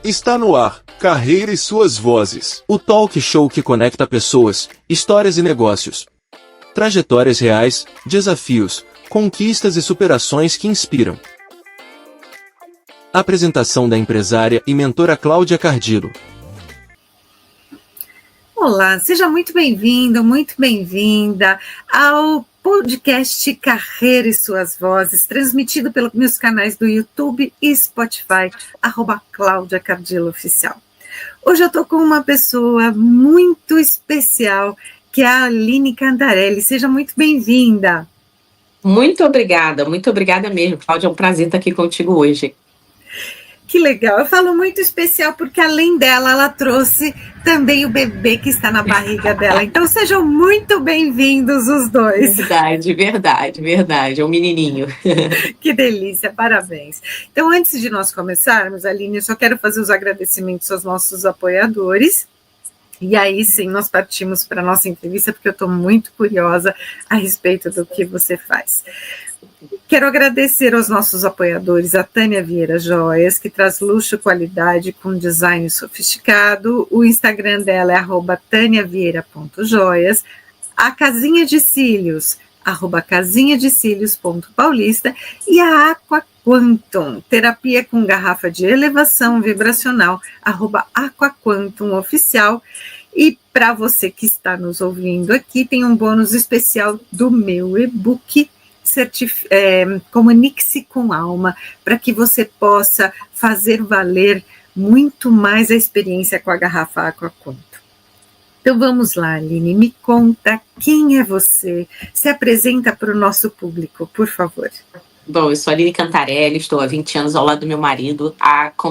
Está no ar, Carreira e Suas Vozes. O talk show que conecta pessoas, histórias e negócios. Trajetórias reais, desafios, conquistas e superações que inspiram. Apresentação da empresária e mentora Cláudia Cardillo. Olá, seja muito bem-vindo, muito bem-vinda ao podcast Carreira e Suas Vozes, transmitido pelos meus canais do YouTube e Spotify, @Cláudia Cardillo Oficial. Hoje eu estou com uma pessoa muito especial, que é a Aline Cantarelli. Seja muito bem-vinda. Muito obrigada mesmo, Cláudia, é um prazer estar aqui contigo hoje. Que legal, eu falo muito especial porque além dela, ela trouxe também o bebê que está na barriga dela, então sejam muito bem-vindos os dois. Verdade, é um menininho. Que delícia, parabéns. Então, antes de nós começarmos, Aline, eu só quero fazer os agradecimentos aos nossos apoiadores, e aí sim nós partimos para a nossa entrevista, porque eu estou muito curiosa a respeito do que você faz. Quero agradecer aos nossos apoiadores, a Tânia Vieira Joias, que traz luxo e qualidade com design sofisticado. O Instagram dela é @taniavieira.joias. A Casinha de Cílios, @casinhadecílios.paulista. E a Aqua Quantum, terapia com garrafa de elevação vibracional, @aquaquantum oficial. E para você que está nos ouvindo aqui, tem um bônus especial do meu e-book, Comunique-se com Alma, para que você possa fazer valer muito mais a experiência com a garrafa Aqua Quantum. Então vamos lá, Aline, me conta quem é você, se apresenta para o nosso público, por favor. Bom, eu sou a Aline Cantarelli, estou há 20 anos ao lado do meu marido,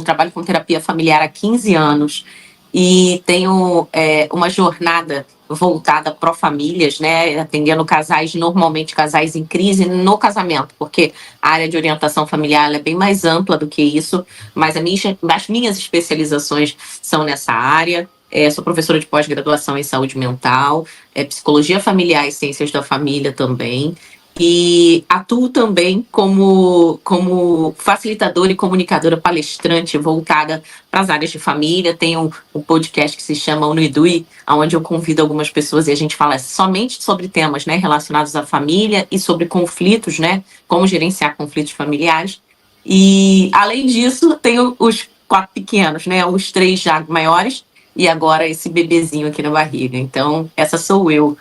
trabalho com terapia familiar há 15 anos e tenho uma jornada voltada para famílias, né, atendendo casais, normalmente casais em crise no casamento, porque a área de orientação familiar é bem mais ampla do que isso, mas as minhas especializações são nessa área. Sou professora de pós-graduação em saúde mental, psicologia familiar e ciências da família também, e atuo também como facilitadora e comunicadora palestrante voltada para as áreas de família. Tenho um podcast que se chama Unuidui, onde eu convido algumas pessoas e a gente fala somente sobre temas, né, relacionados à família e sobre conflitos, né, como gerenciar conflitos familiares. E, além disso, tenho os 4 pequenos, né, os 3 já maiores e agora esse bebezinho aqui na barriga. Então, essa sou eu.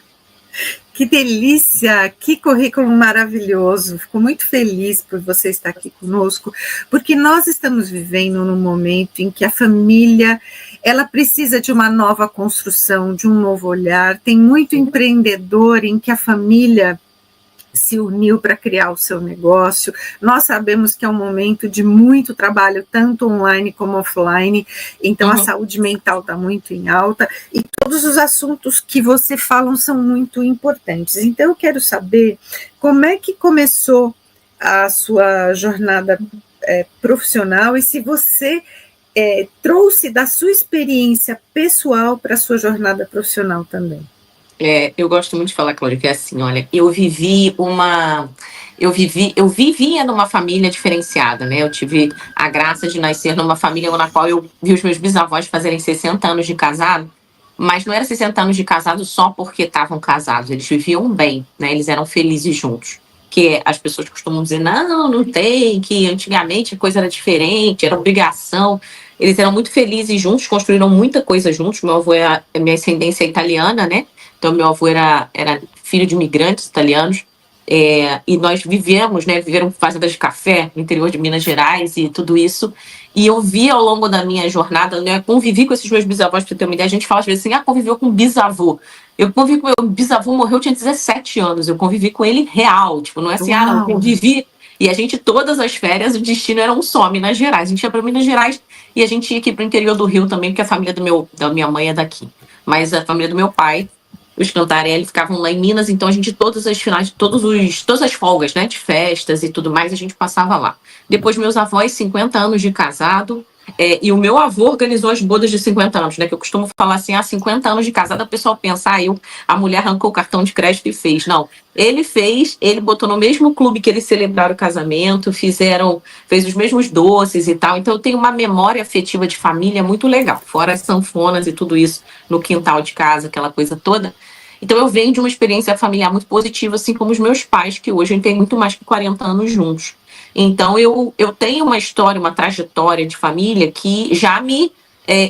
Que delícia, que currículo maravilhoso, fico muito feliz por você estar aqui conosco, porque nós estamos vivendo num momento em que a família, ela precisa de uma nova construção, de um novo olhar, tem muito empreendedor em que a família se uniu para criar o seu negócio. Nós sabemos que é um momento de muito trabalho, tanto online como offline, então a saúde mental está muito em alta, e todos os assuntos que você fala são muito importantes. Então eu quero saber como é que começou a sua jornada profissional, e se você trouxe da sua experiência pessoal para a sua jornada profissional também. Eu gosto muito de falar, Cláudia, que é assim, olha, eu vivia numa família diferenciada, né? Eu tive a graça de nascer numa família na qual eu vi os meus bisavós fazerem 60 anos de casado, mas não era 60 anos de casado só porque estavam casados, eles viviam bem, né? Eles eram felizes juntos. Que as pessoas costumam dizer, não tem, que antigamente a coisa era diferente, era obrigação. Eles eram muito felizes juntos, construíram muita coisa juntos. Meu avô minha ascendência é italiana, né? Então, meu avô era filho de imigrantes italianos, e nós viveram fazendas de café no interior de Minas Gerais e tudo isso. E eu vi ao longo da minha jornada, né, convivi com esses meus bisavós, para ter uma ideia. A gente fala às vezes assim, conviveu com bisavô. Eu convivi com meu bisavô, morreu, eu tinha 17 anos, eu convivi com ele real, tipo, não é assim, não, eu convivi. E a gente, todas as férias, o destino era um só, Minas Gerais. A gente ia para Minas Gerais e a gente ia aqui para o interior do Rio também, porque a família da minha mãe é daqui. Mas a família do meu pai, os Cantarelli, ficavam lá em Minas, então a gente, todas as folgas, né, de festas e tudo mais, a gente passava lá. Depois, meus avós, 50 anos de casado, E o meu avô organizou as bodas de 50 anos, né? Que eu costumo falar assim, 50 anos de casada, o pessoal pensa, a mulher arrancou o cartão de crédito e fez. Não, ele fez, ele botou no mesmo clube que eles celebraram o casamento, fez os mesmos doces e tal. Então eu tenho uma memória afetiva de família muito legal, fora as sanfonas e tudo isso no quintal de casa, aquela coisa toda. Então eu venho de uma experiência familiar muito positiva, assim como os meus pais, que hoje têm muito mais que 40 anos juntos. Então eu tenho uma história, uma trajetória de família que já me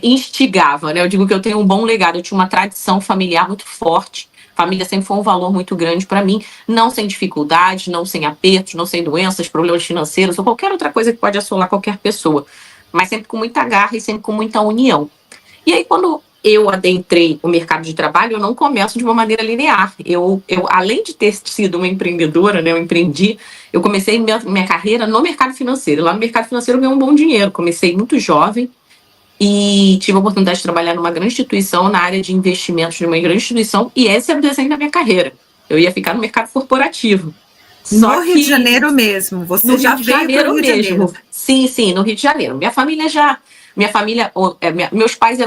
instigava, né? Eu digo que eu tenho um bom legado, eu tinha uma tradição familiar muito forte. Família sempre foi um valor muito grande para mim, não sem dificuldades, não sem apertos, não sem doenças, problemas financeiros ou qualquer outra coisa que pode assolar qualquer pessoa, mas sempre com muita garra e sempre com muita união. E aí, quando eu adentrei o mercado de trabalho, eu não começo de uma maneira linear. Eu além de ter sido uma empreendedora, né, eu empreendi, eu comecei minha carreira no mercado financeiro. Lá no mercado financeiro eu ganhei um bom dinheiro. Comecei muito jovem e tive a oportunidade de trabalhar numa grande instituição, na área de investimentos de uma grande instituição, e esse era o desenho da minha carreira. Eu ia ficar no mercado corporativo. No Rio de Janeiro mesmo, você já veio para o Rio de Janeiro. Sim, no Rio de Janeiro. Meus pais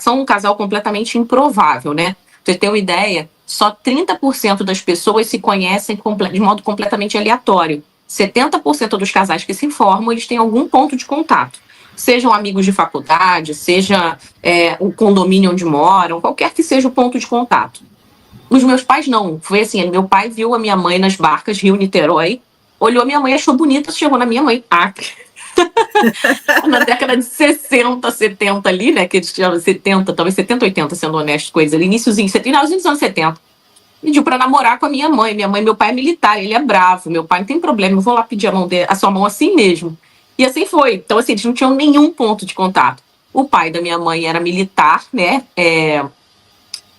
são um casal completamente improvável, né? Pra você ter uma ideia, só 30% das pessoas se conhecem de modo completamente aleatório. 70% dos casais que se formam, eles têm algum ponto de contato. Sejam amigos de faculdade, seja o condomínio onde moram, qualquer que seja o ponto de contato. Os meus pais não. Foi assim, meu pai viu a minha mãe nas barcas Rio-Niterói, olhou a minha mãe, achou bonita, chegou na minha mãe, na década de 60, 70 ali, né, que eles tinham 70, talvez 70, 80, sendo honesto com eles, ali, iníciozinho, finalzinho dos anos 70. Pediu pra namorar com a minha mãe. Meu pai é militar, ele é bravo, meu pai não tem problema, eu vou lá pedir a sua mão assim mesmo. E assim foi. Então, assim, eles não tinham nenhum ponto de contato. O pai da minha mãe era militar, né,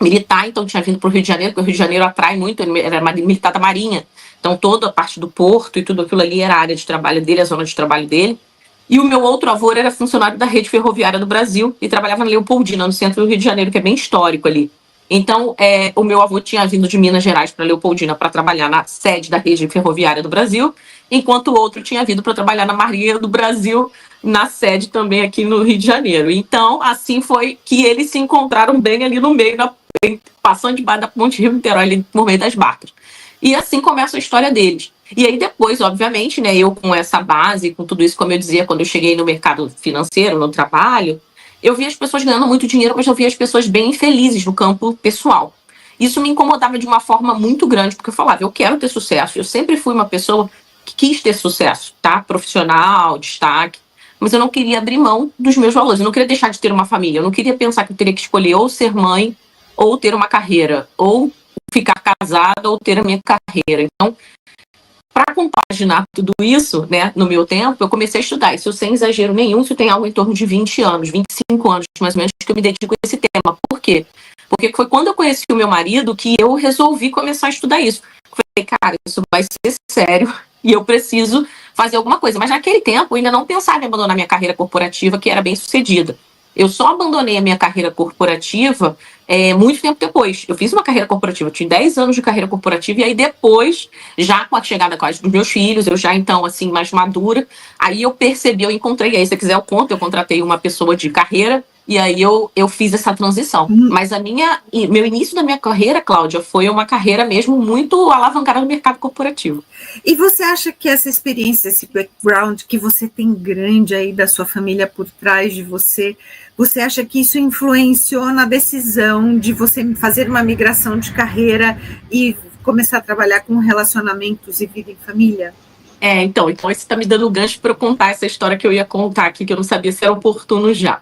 militar, então tinha vindo pro Rio de Janeiro, porque o Rio de Janeiro atrai muito, ele era militar da Marinha, então toda a parte do porto e tudo aquilo ali era a área de trabalho dele, a zona de trabalho dele. E o meu outro avô era funcionário da Rede Ferroviária do Brasil e trabalhava na Leopoldina, no centro do Rio de Janeiro, que é bem histórico ali. Então, o meu avô tinha vindo de Minas Gerais para Leopoldina para trabalhar na sede da Rede Ferroviária do Brasil, enquanto o outro tinha vindo para trabalhar na Marinha do Brasil, na sede também aqui no Rio de Janeiro. Então, assim foi que eles se encontraram bem ali no meio, passando debaixo da ponte Rio-Niterói, ali no meio das barcas. E assim começa a história deles. E aí depois, obviamente, né, eu com essa base, com tudo isso, como eu dizia, quando eu cheguei no mercado financeiro, no trabalho, eu vi as pessoas ganhando muito dinheiro, mas eu vi as pessoas bem infelizes no campo pessoal. Isso me incomodava de uma forma muito grande, porque eu falava, eu quero ter sucesso. Eu sempre fui uma pessoa que quis ter sucesso, tá? Profissional, destaque. Mas eu não queria abrir mão dos meus valores. Eu não queria deixar de ter uma família. Eu não queria pensar que eu teria que escolher ou ser mãe, ou ter uma carreira, ou ficar casada, ou ter a minha carreira. Então, para compaginar tudo isso, né, no meu tempo, eu comecei a estudar. Isso sem exagero nenhum, isso tem algo em torno de 20 anos, 25 anos, mais ou menos, que eu me dedico a esse tema. Por quê? Porque foi quando eu conheci o meu marido que eu resolvi começar a estudar isso. Eu falei, cara, isso vai ser sério e eu preciso fazer alguma coisa. Mas naquele tempo eu ainda não pensava em abandonar minha carreira corporativa, que era bem sucedida. Eu só abandonei a minha carreira corporativa muito tempo depois. Eu fiz uma carreira corporativa, eu tinha 10 anos de carreira corporativa, e aí depois, já com a chegada dos meus filhos, eu já então, assim, mais madura, aí eu percebi, eu encontrei, aí se você quiser eu conto, eu contratei uma pessoa de carreira, e aí eu fiz essa transição. Mas meu início da minha carreira, Cláudia, foi uma carreira mesmo muito alavancada no mercado corporativo. E você acha que essa experiência, esse background que você tem grande aí da sua família por trás de você, você acha que isso influenciou na decisão de você fazer uma migração de carreira e começar a trabalhar com relacionamentos e vida em família? Então isso está me dando o gancho para eu contar essa história que eu ia contar aqui, que eu não sabia se era oportuno já.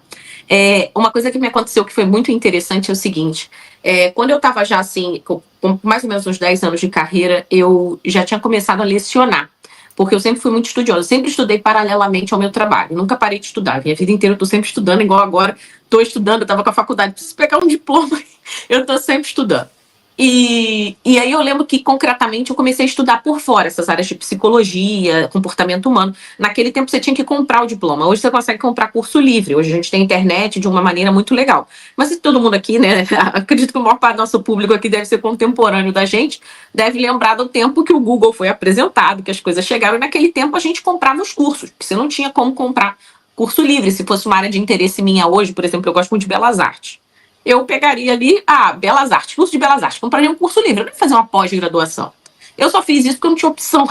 Uma coisa que me aconteceu que foi muito interessante é o seguinte, quando eu estava já assim, com mais ou menos uns 10 anos de carreira, eu já tinha começado a lecionar, porque eu sempre fui muito estudiosa, eu sempre estudei paralelamente ao meu trabalho, nunca parei de estudar, minha vida inteira eu estou sempre estudando, igual agora, estou estudando, eu estava com a faculdade, preciso pegar um diploma, eu estou sempre estudando. E aí eu lembro que, concretamente, eu comecei a estudar por fora essas áreas de psicologia, comportamento humano. Naquele tempo você tinha que comprar o diploma. Hoje você consegue comprar curso livre. Hoje a gente tem internet de uma maneira muito legal. Mas se todo mundo aqui, né, acredito que o maior parte do nosso público aqui deve ser contemporâneo da gente, deve lembrar do tempo que o Google foi apresentado, que as coisas chegaram. E naquele tempo a gente comprava os cursos, porque você não tinha como comprar curso livre. Se fosse uma área de interesse minha hoje, por exemplo, eu gosto muito de Belas Artes. Eu pegaria ali, Belas Artes, curso de Belas Artes, compraria um curso livre, eu não ia fazer uma pós-graduação. Eu só fiz isso porque eu não tinha opção.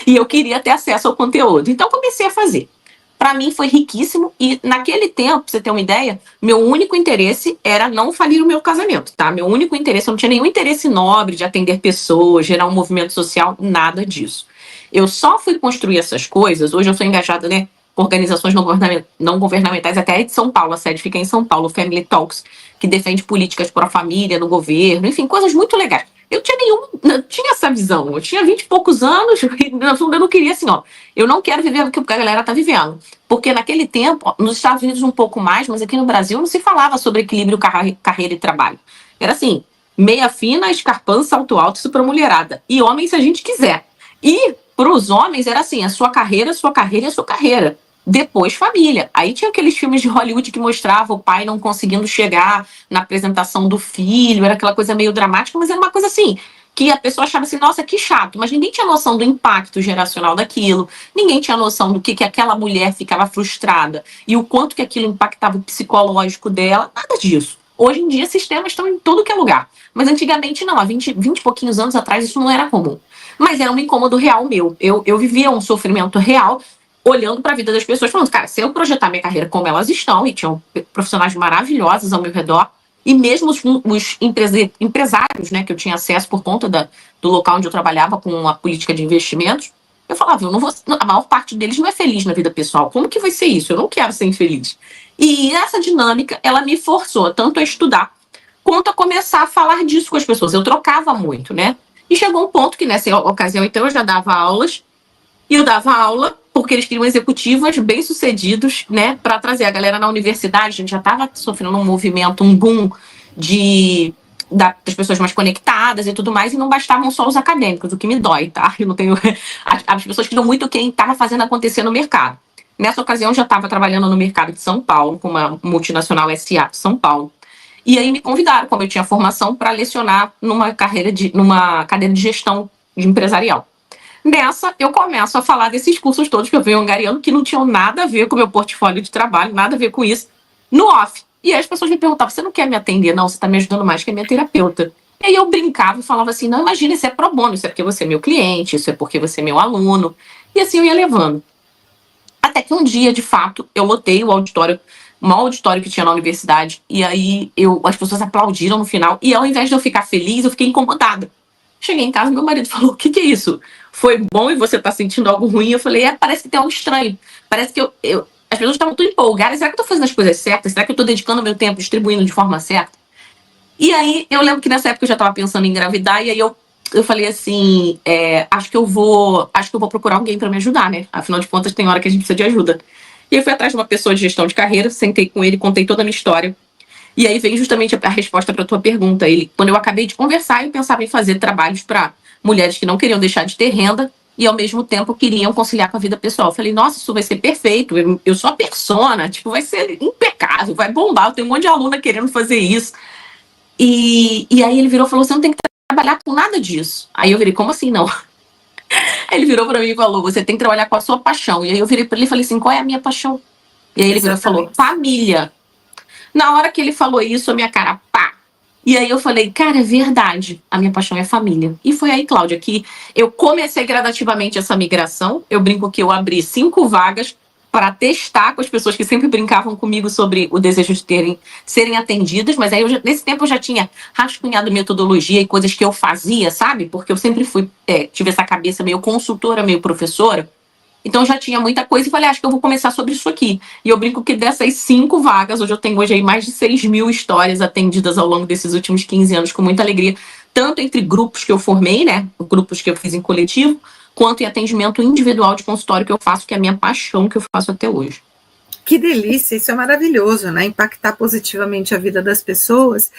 E eu queria ter acesso ao conteúdo. Então, comecei a fazer. Para mim, foi riquíssimo. E, naquele tempo, pra você ter uma ideia, meu único interesse era não falir o meu casamento, tá? Meu único interesse, eu não tinha nenhum interesse nobre de atender pessoas, gerar um movimento social, nada disso. Eu só fui construir essas coisas. Hoje eu sou engajada, né, com organizações não governamentais, até de São Paulo. A sede fica em São Paulo, Family Talks, que defende políticas para a família, no governo, enfim, coisas muito legais. Eu não tinha essa visão. Eu tinha 20 e poucos anos, e eu não queria assim, eu não quero viver o que a galera tá vivendo. Porque naquele tempo, nos Estados Unidos um pouco mais, mas aqui no Brasil não se falava sobre equilíbrio carreira e trabalho. Era assim, meia fina, escarpão, salto alto, isso pra mulherada. E homem se a gente quiser. E para os homens era assim, a sua carreira e a sua carreira. Depois família. Aí tinha aqueles filmes de Hollywood que mostrava o pai não conseguindo chegar na apresentação do filho, era aquela coisa meio dramática, mas era uma coisa assim, que a pessoa achava assim, nossa, que chato, mas ninguém tinha noção do impacto geracional daquilo, ninguém tinha noção do que aquela mulher ficava frustrada e o quanto que aquilo impactava o psicológico dela, nada disso. Hoje em dia, esses temas estão em todo que é lugar. Mas antigamente não, há 20 e pouquinhos anos atrás isso não era comum. Mas era um incômodo real meu. Eu vivia um sofrimento real olhando para a vida das pessoas, falando, cara, se eu projetar minha carreira como elas estão, e tinham profissionais maravilhosos ao meu redor, e mesmo os empresários, né, que eu tinha acesso por conta do local onde eu trabalhava com a política de investimentos, eu falava, a maior parte deles não é feliz na vida pessoal, como que vai ser isso? Eu não quero ser infeliz. E essa dinâmica, ela me forçou tanto a estudar, quanto a começar a falar disso com as pessoas. Eu trocava muito, né? E chegou um ponto que nessa ocasião, então, eu já dava aulas, e eu dava aula porque eles queriam executivas bem-sucedidos, né, para trazer a galera na universidade. A gente já estava sofrendo um movimento, um boom das pessoas mais conectadas e tudo mais, e não bastavam só os acadêmicos, o que me dói, tá? Eu não tenho... As pessoas queriam muito quem estava fazendo acontecer no mercado. Nessa ocasião, eu já estava trabalhando no mercado de São Paulo, com uma multinacional SA de São Paulo. E aí me convidaram, como eu tinha formação, para lecionar numa cadeira de gestão empresarial. Nessa, eu começo a falar desses cursos todos que eu venho angariando, que não tinham nada a ver com o meu portfólio de trabalho, nada a ver com isso, no off. E aí as pessoas me perguntavam, você não quer me atender? Não, você está me ajudando mais que a minha terapeuta. E aí eu brincava e falava assim, não, imagina, isso é pro bono, isso é porque você é meu cliente, isso é porque você é meu aluno. E assim eu ia levando. Até que um dia, de fato, eu lotei o auditório, o maior auditório que tinha na universidade, e aí as pessoas aplaudiram no final, e ao invés de eu ficar feliz, eu fiquei incomodada. Cheguei em casa, meu marido falou, o que é isso? Foi bom e você tá sentindo algo ruim? Eu falei, parece que tem algo estranho. Parece que as pessoas estavam muito empolgadas. Será que eu tô fazendo as coisas certas? Será que eu tô dedicando meu tempo, distribuindo de forma certa? E aí, eu lembro que nessa época eu já tava pensando em engravidar, e aí eu falei assim, acho que eu vou procurar alguém pra me ajudar, né? Afinal de contas, tem hora que a gente precisa de ajuda. E eu fui atrás de uma pessoa de gestão de carreira, sentei com ele, contei toda a minha história. E aí vem justamente a resposta para a tua pergunta. Quando eu acabei de conversar, eu pensava em fazer trabalhos para mulheres que não queriam deixar de ter renda e, ao mesmo tempo, queriam conciliar com a vida pessoal. Eu falei, nossa, isso vai ser perfeito. Eu sou a persona, tipo, vai ser impecável, vai bombar. Eu tenho um monte de aluna querendo fazer isso. E aí ele virou e falou, você não tem que trabalhar com nada disso. Aí eu virei, como assim não? Aí ele virou para mim e falou, você tem que trabalhar com a sua paixão. E aí eu virei para ele e falei assim, qual é a minha paixão? E aí ele virou e falou, família. Na hora que ele falou isso, a minha cara, pá. E aí eu falei, cara, é verdade. A minha paixão é família. E foi aí, Cláudia, que eu comecei gradativamente essa migração. Eu brinco que eu abri 5 vagas para testar com as pessoas que sempre brincavam comigo sobre o desejo de serem atendidas. Mas aí, nesse tempo, eu já tinha rascunhado metodologia e coisas que eu fazia, sabe? Porque eu sempre tive essa cabeça meio consultora, meio professora. Então já tinha muita coisa e falei, acho que eu vou começar sobre isso aqui. E eu brinco que dessas 5 vagas, hoje eu tenho aí mais de 6.000 histórias atendidas ao longo desses últimos 15 anos, com muita alegria. Tanto entre grupos que eu formei, né? Grupos que eu fiz em coletivo, quanto em atendimento individual de consultório que eu faço, que é a minha paixão que eu faço até hoje. Que delícia, isso é maravilhoso, né? Impactar positivamente a vida das pessoas.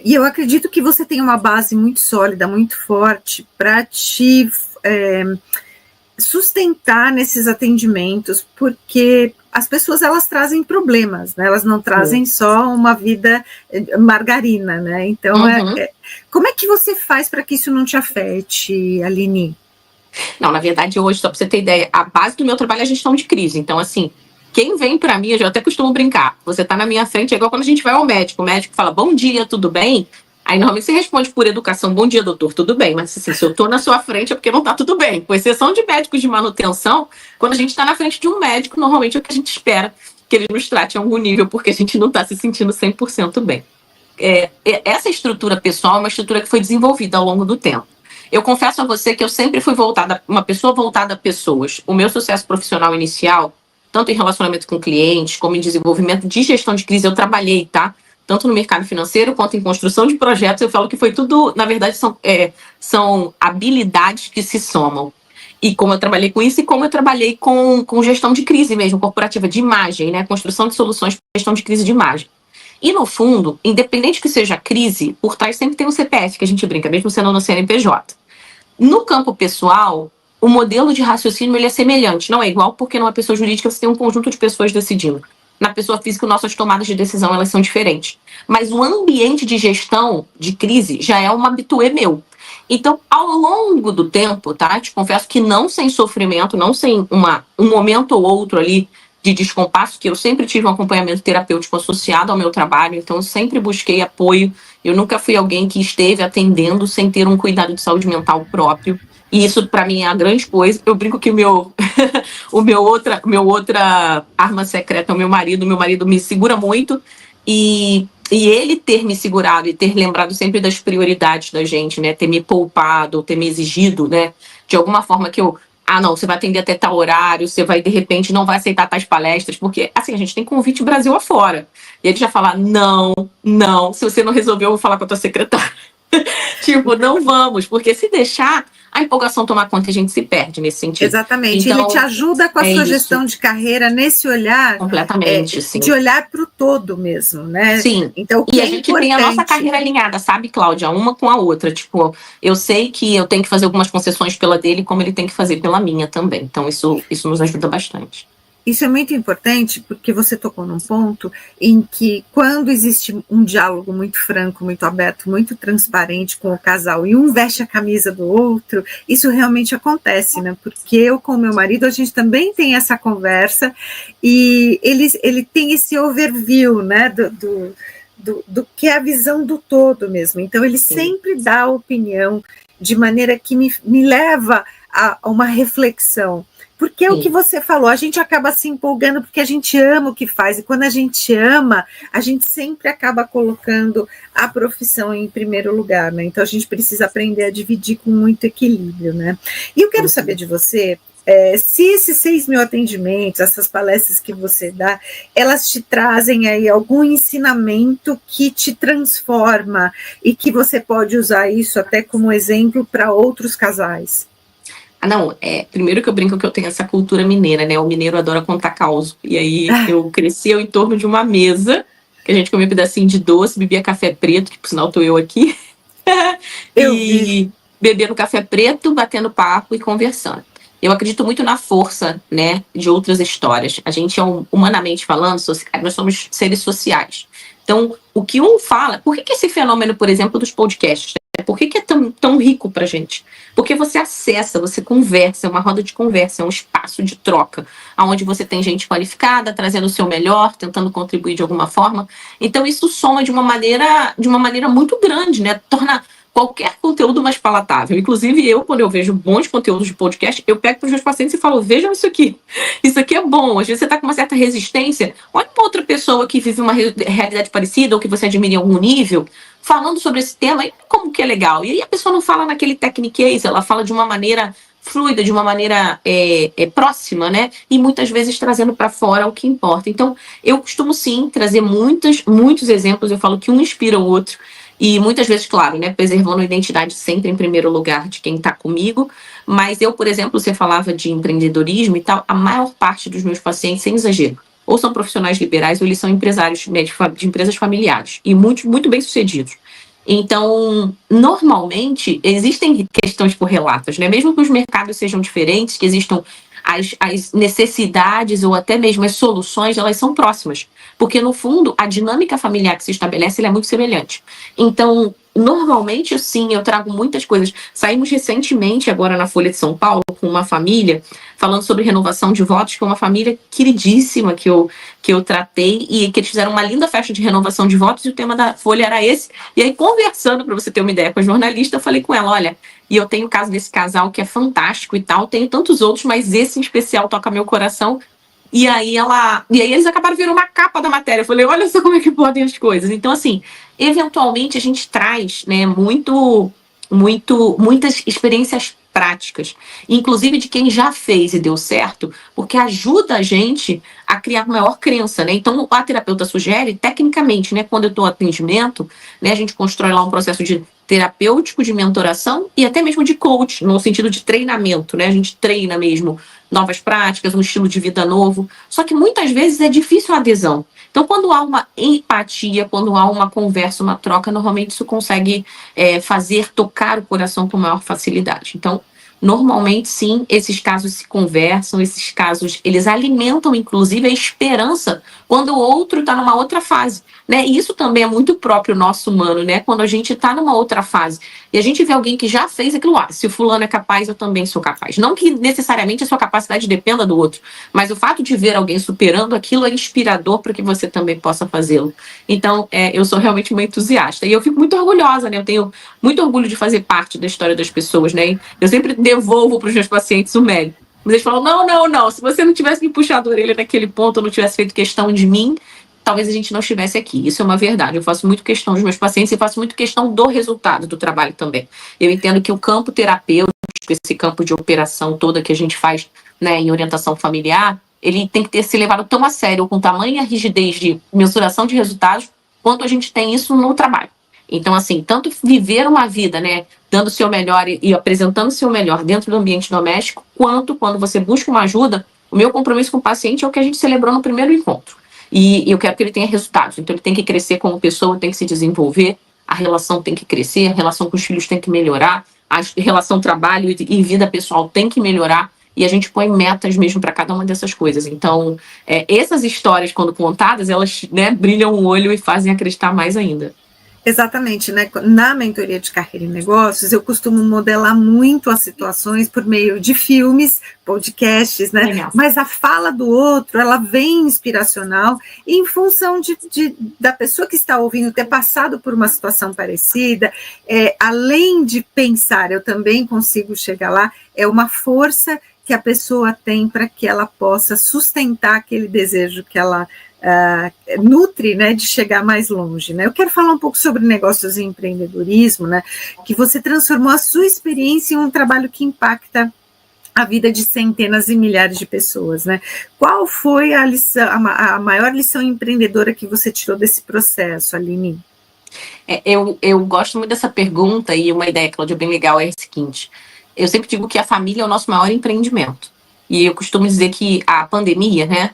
E eu acredito que você tem uma base muito sólida, muito forte, para te... sustentar nesses atendimentos, porque as pessoas, elas trazem problemas, né? Elas não trazem só uma vida margarina, né? Então, como é que você faz para que isso não te afete, Aline? Não, na verdade, hoje, só para você ter ideia, a base do meu trabalho é a gestão de crise. Então, assim, quem vem pra mim, eu já até costumo brincar, você tá na minha frente, é igual quando a gente vai ao médico, o médico fala, bom dia, tudo bem? Aí normalmente você responde por educação, bom dia, doutor, tudo bem, mas assim, se eu tô na sua frente é porque não tá tudo bem, com exceção de médicos de manutenção, quando a gente tá na frente de um médico, normalmente é o que a gente espera, que ele nos trate a algum nível, porque a gente não tá se sentindo 100% bem. Essa estrutura pessoal é uma estrutura que foi desenvolvida ao longo do tempo. Eu confesso a você que eu sempre fui uma pessoa voltada a pessoas. O meu sucesso profissional inicial, tanto em relacionamento com clientes, como em desenvolvimento de gestão de crise, eu trabalhei, tá? Tanto no mercado financeiro quanto em construção de projetos. Eu falo que foi tudo, na verdade, são habilidades que se somam. E como eu trabalhei com isso e como eu trabalhei com gestão de crise mesmo, corporativa de imagem, né? Construção de soluções para gestão de crise de imagem. E, no fundo, independente que seja crise, por trás sempre tem um CPF, que a gente brinca, mesmo sendo no CNPJ. No campo pessoal, o modelo de raciocínio ele é semelhante. Não é igual porque numa pessoa jurídica você tem um conjunto de pessoas decidindo. Na pessoa física, nossas tomadas de decisão elas são diferentes. Mas o ambiente de gestão de crise já é um habitué meu. Então, ao longo do tempo, tá? Te confesso que não sem sofrimento, não sem um momento ou outro ali de descompasso, que eu sempre tive um acompanhamento terapêutico associado ao meu trabalho, então eu sempre busquei apoio. Eu nunca fui alguém que esteve atendendo sem ter um cuidado de saúde mental próprio. E isso, para mim, é a grande coisa. Eu brinco que o meu outra arma secreta é o meu marido. Meu marido me segura muito. E ele ter me segurado e ter lembrado sempre das prioridades da gente, né? Ter me poupado, ter me exigido, né? De alguma forma que eu... não, você vai atender até tal horário, você vai, de repente, não vai aceitar tais palestras, porque, assim, a gente tem convite Brasil afora. E ele já fala, não, se você não resolver, eu vou falar com a tua secretária. Tipo, não vamos, porque se deixar, a empolgação tomar conta, a gente se perde nesse sentido. Exatamente, então, ele te ajuda com a sua gestão de carreira nesse olhar, completamente, sim. de olhar para o todo mesmo, né? Sim, então, e a gente tem a nossa carreira alinhada, sabe, Cláudia? Uma com a outra, tipo, eu sei que eu tenho que fazer algumas concessões pela dele, como ele tem que fazer pela minha também, então isso nos ajuda bastante. Isso é muito importante porque você tocou num ponto em que quando existe um diálogo muito franco, muito aberto, muito transparente com o casal e um veste a camisa do outro, isso realmente acontece, né? Porque eu com o meu marido, a gente também tem essa conversa e ele tem esse overview, né, do que é a visão do todo mesmo. Então ele sempre dá a opinião de maneira que me leva a uma reflexão. Porque é o que você falou, a gente acaba se empolgando porque a gente ama o que faz, e quando a gente ama, a gente sempre acaba colocando a profissão em primeiro lugar, né? Então a gente precisa aprender a dividir com muito equilíbrio, né? E eu quero saber de você, se esses 6.000 atendimentos, essas palestras que você dá, elas te trazem aí algum ensinamento que te transforma e que você pode usar isso até como exemplo para outros casais. Não, primeiro que eu brinco que eu tenho essa cultura mineira, né? O mineiro adora contar causo. E aí eu cresci em torno de uma mesa, que a gente comia um pedacinho de doce, bebia café preto, que por sinal tô eu aqui. Bebendo café preto, batendo papo e conversando. Eu acredito muito na força, né, de outras histórias. A gente humanamente falando, nós somos seres sociais. Então, o que um fala... Por que esse fenômeno, por exemplo, dos podcasts, por que é tão rico pra gente? Porque você acessa, você conversa, é uma roda de conversa, é um espaço de troca, onde você tem gente qualificada, trazendo o seu melhor, tentando contribuir de alguma forma. Então isso soma de uma maneira muito grande, né? Torna qualquer conteúdo mais palatável. Inclusive eu, quando eu vejo bons conteúdos de podcast, eu pego para os meus pacientes e falo, vejam isso aqui é bom. Às vezes você está com uma certa resistência, olha para outra pessoa que vive uma realidade parecida ou que você admira em algum nível, falando sobre esse tema, e como que é legal. E aí a pessoa não fala naquele techniquez, ela fala de uma maneira fluida, de uma maneira próxima, né? E muitas vezes trazendo para fora o que importa. Então, eu costumo sim trazer muitos exemplos, eu falo que um inspira o outro, e muitas vezes, claro, né, preservando a identidade sempre em primeiro lugar de quem está comigo, mas eu, por exemplo, você falava de empreendedorismo e tal, a maior parte dos meus pacientes, sem exagero, ou são profissionais liberais ou eles são empresários, né, de empresas familiares, e muito bem sucedidos. Então, normalmente, existem questões correlatas, né? Mesmo que os mercados sejam diferentes, que existam as necessidades ou até mesmo as soluções, elas são próximas. Porque, no fundo, a dinâmica familiar que se estabelece ela é muito semelhante. Então, normalmente, sim, eu trago muitas coisas. Saímos recentemente, agora na Folha de São Paulo, com uma família, falando sobre renovação de votos, que é uma família queridíssima que eu tratei, e que eles fizeram uma linda festa de renovação de votos, e o tema da Folha era esse. E aí, conversando, para você ter uma ideia com a jornalista, eu falei com ela, olha, e eu tenho o caso desse casal que é fantástico e tal, tenho tantos outros, mas esse em especial toca meu coração. E aí eles acabaram virando uma capa da matéria. Eu falei, olha só como é que podem as coisas. Então, assim, eventualmente a gente traz, né, muitas experiências práticas, inclusive de quem já fez e deu certo, porque ajuda a gente a criar maior crença, né? Então, a terapeuta sugere, tecnicamente, né, quando eu estou atendimento, né, a gente constrói lá um processo de terapêutico, de mentoração e até mesmo de coach, no sentido de treinamento, né? A gente treina mesmo novas práticas, um estilo de vida novo. Só que muitas vezes é difícil a adesão. Então, quando há uma empatia, quando há uma conversa, uma troca, normalmente isso consegue fazer tocar o coração com maior facilidade. Então, normalmente, sim, esses casos se conversam, esses casos, eles alimentam, inclusive, a esperança quando o outro está numa outra fase, né? E isso também é muito próprio nosso humano, né? Quando a gente está numa outra fase e a gente vê alguém que já fez aquilo, se o fulano é capaz, eu também sou capaz. Não que necessariamente a sua capacidade dependa do outro, mas o fato de ver alguém superando aquilo é inspirador para que você também possa fazê-lo. Então, eu sou realmente uma entusiasta e eu fico muito orgulhosa, né? Eu tenho muito orgulho de fazer parte da história das pessoas, né? Eu sempre devolvo para os meus pacientes o mérito. Mas eles falam, não, se você não tivesse me puxado a orelha naquele ponto, não tivesse feito questão de mim, talvez a gente não estivesse aqui. Isso é uma verdade. Eu faço muito questão dos meus pacientes e faço muito questão do resultado do trabalho também. Eu entendo que o campo terapêutico, esse campo de operação toda que a gente faz, né, em orientação familiar, ele tem que ter se levado tão a sério, com tamanha rigidez de mensuração de resultados, quanto a gente tem isso no trabalho. Então, assim, tanto viver uma vida, né, dando o seu melhor e apresentando o seu melhor dentro do ambiente doméstico, quanto quando você busca uma ajuda, o meu compromisso com o paciente é o que a gente celebrou no primeiro encontro. E eu quero que ele tenha resultados. Então, ele tem que crescer como pessoa, tem que se desenvolver, a relação tem que crescer, a relação com os filhos tem que melhorar, a relação trabalho e vida pessoal tem que melhorar, e a gente põe metas mesmo para cada uma dessas coisas. Então, essas histórias, quando contadas, elas, né, brilham o olho e fazem acreditar mais ainda. Exatamente, né? Na mentoria de carreira e negócios, eu costumo modelar muito as situações por meio de filmes, podcasts, né? Legal. Mas a fala do outro, ela vem inspiracional em função da pessoa que está ouvindo ter passado por uma situação parecida. Além de pensar, eu também consigo chegar lá, é uma força que a pessoa tem para que ela possa sustentar aquele desejo que ela nutre, né, de chegar mais longe, né? Eu quero falar um pouco sobre negócios e empreendedorismo, né, que você transformou a sua experiência em um trabalho que impacta a vida de centenas e milhares de pessoas, né? Qual foi a lição, a maior lição empreendedora que você tirou desse processo, Aline? Eu gosto muito dessa pergunta, e uma ideia, Cláudia, bem legal é a seguinte: eu sempre digo que a família é o nosso maior empreendimento. E eu costumo dizer que a pandemia, né,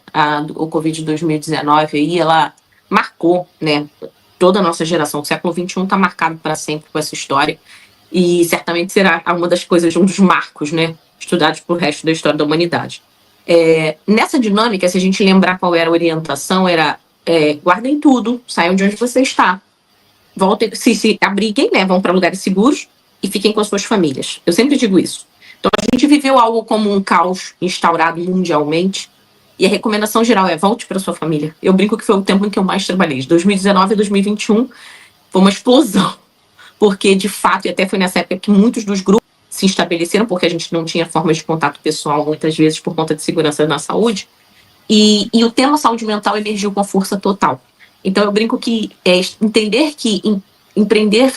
o Covid de 2019, aí, ela marcou, né, toda a nossa geração. O século XXI está marcado para sempre com essa história. E certamente será uma das coisas, um dos marcos, né, estudados para o resto da história da humanidade. Nessa dinâmica, se a gente lembrar qual era a orientação, era guardem tudo, saiam de onde você está. Voltem, se abriguem, né, vão para lugares seguros e fiquem com as suas famílias. Eu sempre digo isso. Então, a gente viveu algo como um caos instaurado mundialmente, e a recomendação geral é volte para sua família. Eu brinco que foi o tempo em que eu mais trabalhei. De 2019 a 2021 foi uma explosão, porque, de fato, e até foi nessa época que muitos dos grupos se estabeleceram, porque a gente não tinha forma de contato pessoal, muitas vezes, por conta de segurança na saúde, e o tema saúde mental emergiu com força total. Então, eu brinco que entender que empreender,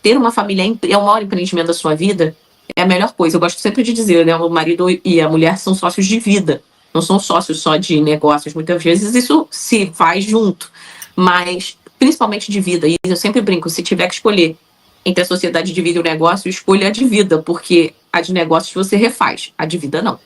ter uma família é o maior empreendimento da sua vida, é a melhor coisa. Eu gosto sempre de dizer, né, o marido e a mulher são sócios de vida, não são sócios só de negócios. Muitas vezes isso se faz junto, mas principalmente de vida. E eu sempre brinco, se tiver que escolher entre a sociedade de vida e o negócio, escolha a de vida, porque a de negócios você refaz, a de vida não.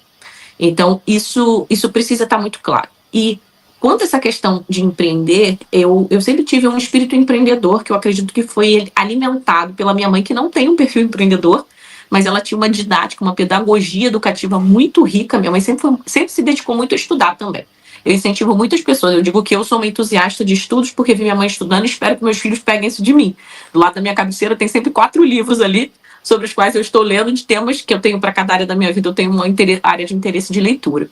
Então, isso precisa estar muito claro. E quanto a essa questão de empreender, eu sempre tive um espírito empreendedor, que eu acredito que foi alimentado pela minha mãe, que não tem um perfil empreendedor, mas ela tinha uma didática, uma pedagogia educativa muito rica. Minha mãe sempre se dedicou muito a estudar também. eu incentivo muitas pessoas. Eu digo que eu sou uma entusiasta de estudos porque vi minha mãe estudando e espero que meus filhos peguem isso de mim. Do lado da minha cabeceira tem sempre 4 livros ali sobre os quais eu estou lendo, de temas que eu tenho para cada área da minha vida. Eu tenho uma área de interesse de leitura.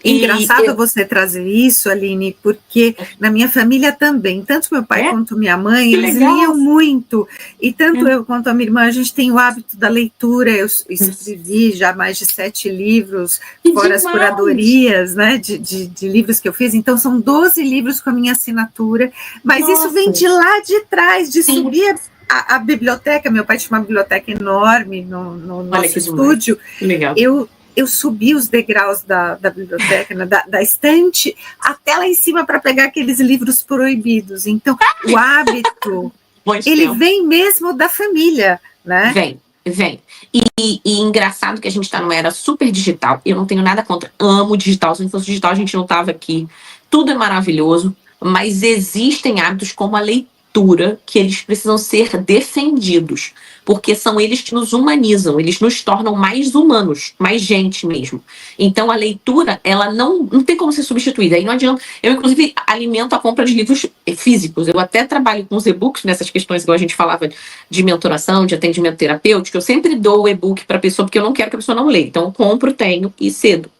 Engraçado você trazer isso, Aline, porque na minha família também, tanto meu pai quanto minha mãe, eles liam muito, e tanto eu quanto a minha irmã, a gente tem o hábito da leitura. Eu escrevi já mais de 7 livros, fora as curadorias, né, de livros que eu fiz, então são 12 livros com a minha assinatura, mas isso vem de lá de trás, de subir a biblioteca. Meu pai tinha uma biblioteca enorme no nosso estúdio. Legal. Eu subi os degraus da biblioteca, né, da estante, até lá em cima para pegar aqueles livros proibidos. Então, o hábito, ele vem mesmo da família, né? Vem. E engraçado que a gente está numa era super digital. Eu não tenho nada contra, amo digital. Se não fosse digital, a gente não estava aqui. Tudo é maravilhoso, mas existem hábitos como a leitura que eles precisam ser defendidos, porque são eles que nos humanizam, eles nos tornam mais humanos, mais gente mesmo. Então a leitura, ela não tem como ser substituída. Aí não adianta. Eu, inclusive, alimento a compra de livros físicos. Eu até trabalho com os e-books nessas questões que a gente falava de mentoração, de atendimento terapêutico. Eu sempre dou o e-book para a pessoa, porque eu não quero que a pessoa não leia. Então eu compro, tenho e cedo.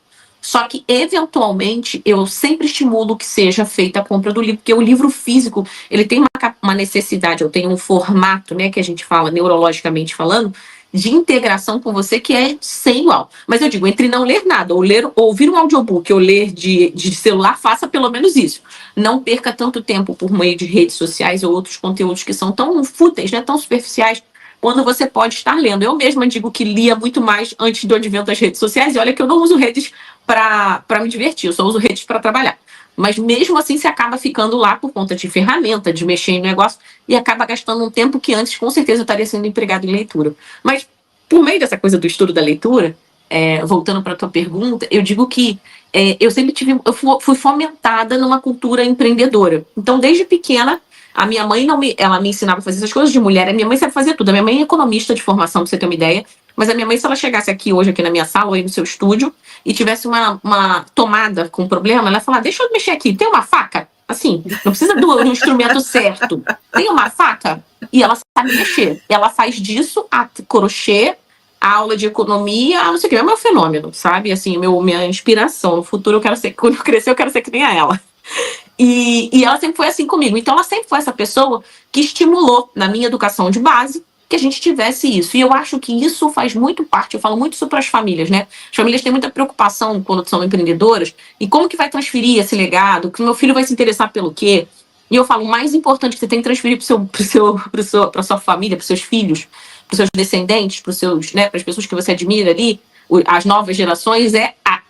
Só que, eventualmente, eu sempre estimulo que seja feita a compra do livro, porque o livro físico, ele tem uma necessidade, eu tenho um formato, né, que a gente fala, neurologicamente falando, de integração com você que é sem igual. Mas eu digo, entre não ler nada, ou ouvir um audiobook, ou ler de celular, faça pelo menos isso. Não perca tanto tempo por meio de redes sociais ou outros conteúdos que são tão fúteis, né, tão superficiais, quando você pode estar lendo. Eu mesma digo que lia muito mais antes do advento das redes sociais, e olha que eu não uso redes para me divertir, eu só uso redes para trabalhar. Mas mesmo assim você acaba ficando lá por conta de ferramenta, de mexer em negócio, e acaba gastando um tempo que antes com certeza eu estaria sendo empregado em leitura. Mas por meio dessa coisa do estudo da leitura, voltando para a tua pergunta, eu digo que eu sempre fui fomentada numa cultura empreendedora. Então desde pequena, a minha mãe ela me ensinava a fazer essas coisas de mulher. A minha mãe sabe fazer tudo. A minha mãe é economista de formação, pra você ter uma ideia. Mas a minha mãe, se ela chegasse aqui hoje, aqui na minha sala, ou aí no seu estúdio, e tivesse uma tomada com problema, ela ia falar, deixa eu mexer aqui, tem uma faca? Assim, não precisa do instrumento certo. Tem uma faca? E ela sabe mexer. Ela faz disso a crochê, a aula de economia, não sei o que. É o meu fenômeno, sabe? Assim, minha inspiração. No futuro, quando eu crescer, eu quero ser que nem a ela. E ela sempre foi assim comigo. Então ela sempre foi essa pessoa que estimulou na minha educação de base que a gente tivesse isso. E eu acho que isso faz muito parte, eu falo muito isso para as famílias, né? As famílias têm muita preocupação quando são empreendedoras e como que vai transferir esse legado, que o meu filho vai se interessar pelo quê? E eu falo, o mais importante que você tem que transferir para a sua família, para os seus filhos, para os seus descendentes, para as pessoas que você admira ali, as novas gerações,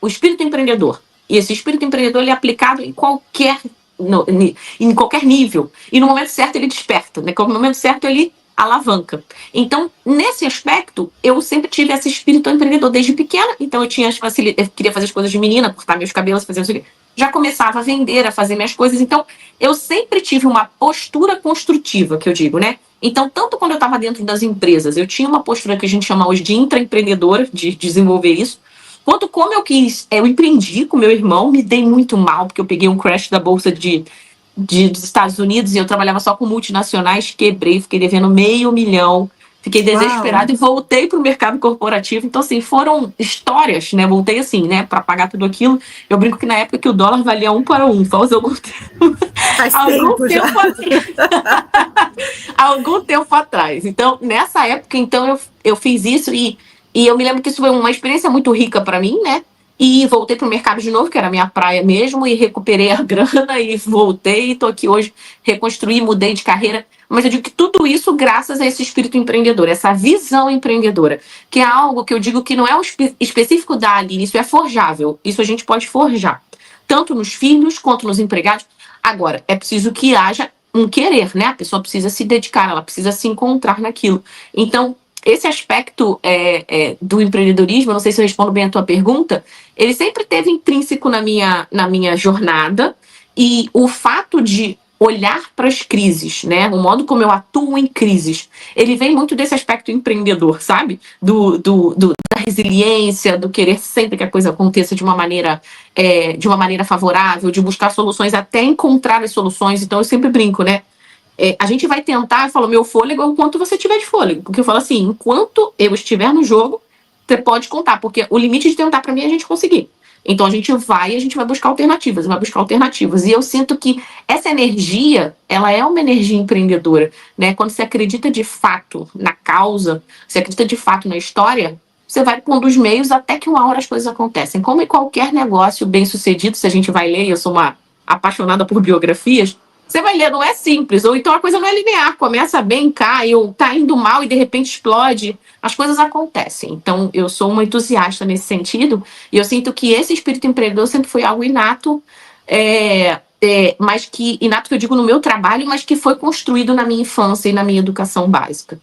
o espírito empreendedor. E esse espírito empreendedor ele é aplicado em qualquer nível. E no momento certo ele desperta, né? No momento certo ele alavanca. Então, nesse aspecto, eu sempre tive esse espírito empreendedor desde pequena. Então, eu queria fazer as coisas de menina, cortar meus cabelos, fazer isso. Já começava a vender, a fazer minhas coisas. Então, eu sempre tive uma postura construtiva, que eu digo, né? Então, tanto quando eu estava dentro das empresas, eu tinha uma postura que a gente chama hoje de intraempreendedora, de desenvolver isso. Quanto como eu empreendi com meu irmão, me dei muito mal, porque eu peguei um crash da bolsa dos Estados Unidos e eu trabalhava só com multinacionais, quebrei, fiquei devendo $500 mil, fiquei desesperada e voltei para o mercado corporativo. Então, assim, foram histórias, né? Voltei assim, né? Para pagar tudo aquilo. Eu brinco que na época que o dólar valia 1 para 1, faz algum tempo. Faz tempo já. Algum tempo atrás. Então, nessa época, então, eu fiz isso e eu me lembro que isso foi uma experiência muito rica para mim, né? E voltei para o mercado de novo, que era a minha praia mesmo, e recuperei a grana e voltei. Estou aqui hoje, reconstruí, mudei de carreira. Mas eu digo que tudo isso graças a esse espírito empreendedor, essa visão empreendedora, que é algo que eu digo que não é específico da Aline, isso é forjável. Isso a gente pode forjar, tanto nos filhos quanto nos empregados. Agora, é preciso que haja um querer, né? A pessoa precisa se dedicar, ela precisa se encontrar naquilo. Então, esse aspecto do empreendedorismo, não sei se eu respondo bem a tua pergunta, ele sempre esteve intrínseco na minha jornada, e o fato de olhar para as crises, né? O modo como eu atuo em crises, ele vem muito desse aspecto empreendedor, sabe? Da resiliência, do querer sempre que a coisa aconteça de uma maneira favorável, de buscar soluções até encontrar as soluções. Então eu sempre brinco, né? A gente vai tentar, eu falo, meu fôlego é o quanto você tiver de fôlego. Porque eu falo assim, enquanto eu estiver no jogo, você pode contar, porque o limite de tentar para mim é a gente conseguir. Então a gente vai buscar alternativas. E eu sinto que essa energia, ela é uma energia empreendedora, né? Quando você acredita de fato na causa, você acredita de fato na história, você vai pondo os meios até que uma hora as coisas acontecem. Como em qualquer negócio bem sucedido, se a gente vai ler, eu sou uma apaixonada por biografias, você vai ler, não é simples, ou então a coisa não é linear, começa bem, cai, ou tá indo mal e de repente explode, as coisas acontecem. Então, eu sou uma entusiasta nesse sentido, e eu sinto que esse espírito empreendedor sempre foi algo inato, mas que, inato que eu digo no meu trabalho, mas que foi construído na minha infância e na minha educação básica.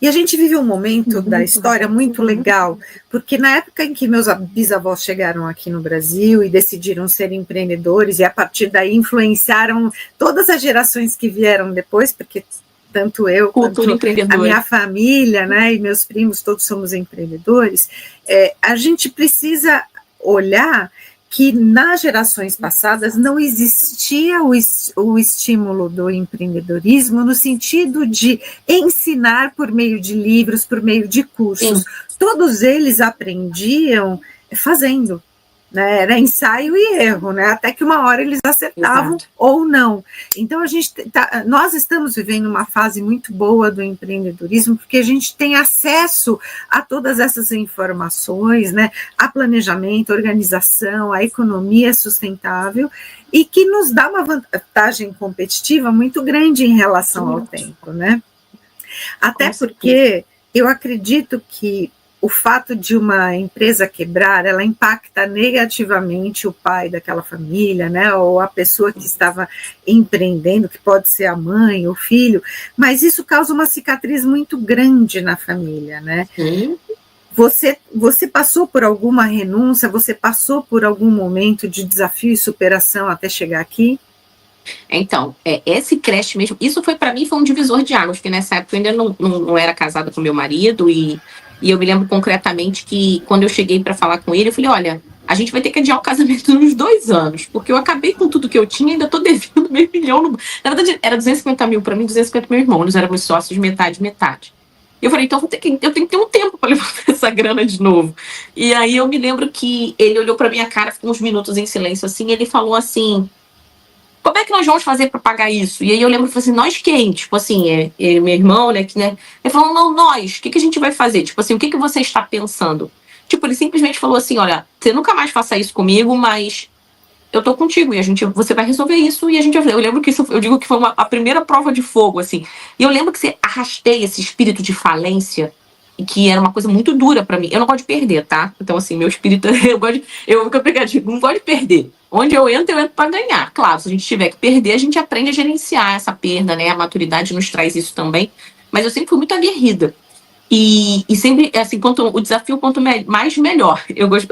E a gente vive um momento da história muito legal, porque na época em que meus bisavós chegaram aqui no Brasil e decidiram ser empreendedores, e a partir daí influenciaram todas as gerações que vieram depois, porque tanto eu quanto a minha família, né, e meus primos, todos somos empreendedores, a gente precisa olhar que nas gerações passadas não existia o estímulo do empreendedorismo no sentido de ensinar por meio de livros, por meio de cursos. Sim. Todos eles aprendiam fazendo, né? Era ensaio e erro, né? Até que uma hora eles acertavam. Exato. Ou não. Então nós estamos vivendo uma fase muito boa do empreendedorismo, porque a gente tem acesso a todas essas informações, né? A planejamento, organização, a economia sustentável, e que nos dá uma vantagem competitiva muito grande em relação ao tempo, né? Até porque eu acredito que o fato de uma empresa quebrar, ela impacta negativamente o pai daquela família, né, ou a pessoa que estava empreendendo, que pode ser a mãe, o filho, mas isso causa uma cicatriz muito grande na família, né? Você passou por alguma renúncia, você passou por algum momento de desafio e superação até chegar aqui? Então, esse creche mesmo, isso foi para mim, foi um divisor de águas, porque nessa época eu ainda não era casada com meu marido, e eu me lembro concretamente que quando eu cheguei para falar com ele, eu falei, olha, a gente vai ter que adiar o casamento nos 2 anos, porque eu acabei com tudo que eu tinha e ainda estou devendo R$500 mil. Na verdade, era 250 mil para mim, 250 meu irmão, nós éramos sócios metade. Eu falei, então eu tenho que ter um tempo para levantar essa grana de novo. E aí eu me lembro que ele olhou para minha cara, ficou uns minutos em silêncio assim, e ele falou assim, como é que nós vamos fazer para pagar isso? E aí eu lembro que assim, nós quem? Tipo assim, meu irmão, né? Ele falou, não, nós, o que a gente vai fazer? Tipo assim, o que você está pensando? Tipo, ele simplesmente falou assim, olha, você nunca mais faça isso comigo, mas eu tô contigo, e você vai resolver isso, e a gente vai fazer. Eu lembro que isso, eu digo que foi a primeira prova de fogo, assim. E eu lembro que você arrastei esse espírito de falência, que era uma coisa muito dura pra mim. Eu não gosto de perder, tá? Então, assim, meu espírito, eu não gosto de perder. Onde eu entro pra ganhar. Claro, se a gente tiver que perder, a gente aprende a gerenciar essa perda, né? A maturidade nos traz isso também. Mas eu sempre fui muito aguerrida. E sempre, assim, o desafio, quanto mais, melhor.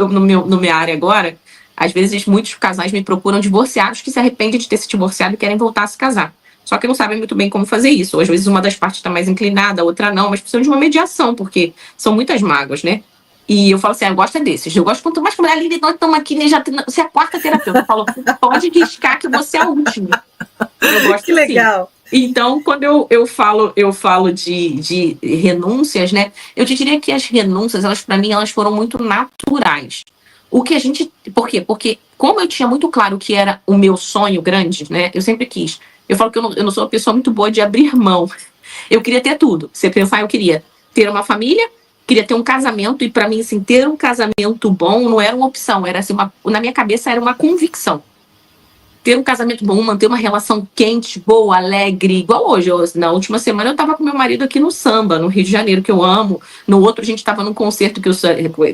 No minha área agora, às vezes, muitos casais me procuram divorciados que se arrependem de ter se divorciado e querem voltar a se casar. Só que não sabem muito bem como fazer isso. Ou, às vezes uma das partes está mais inclinada, a outra não, mas precisam de uma mediação, porque são muitas mágoas, né? E eu falo assim, eu gosto desses. Eu gosto quanto mais que mulher linda, nós estamos aqui, né? Você é a quarta terapeuta. Eu falo, pode riscar que você é a última. Eu gosto que legal. Assim. Então, quando eu falo de renúncias, né? Eu te diria que as renúncias, para mim, elas foram muito naturais. Por quê? Porque como eu tinha muito claro que era o meu sonho grande, né? Eu sempre quis. Eu falo que eu não sou uma pessoa muito boa de abrir mão. Eu queria ter tudo. Você pensar, eu queria ter uma família, queria ter um casamento, e para mim, assim, ter um casamento bom não era uma opção, era assim, na minha cabeça era uma convicção. Ter um casamento bom, manter uma relação quente, boa, alegre, igual hoje. Na última semana eu estava com meu marido aqui no samba, no Rio de Janeiro, que eu amo. No outro a gente estava num concerto que os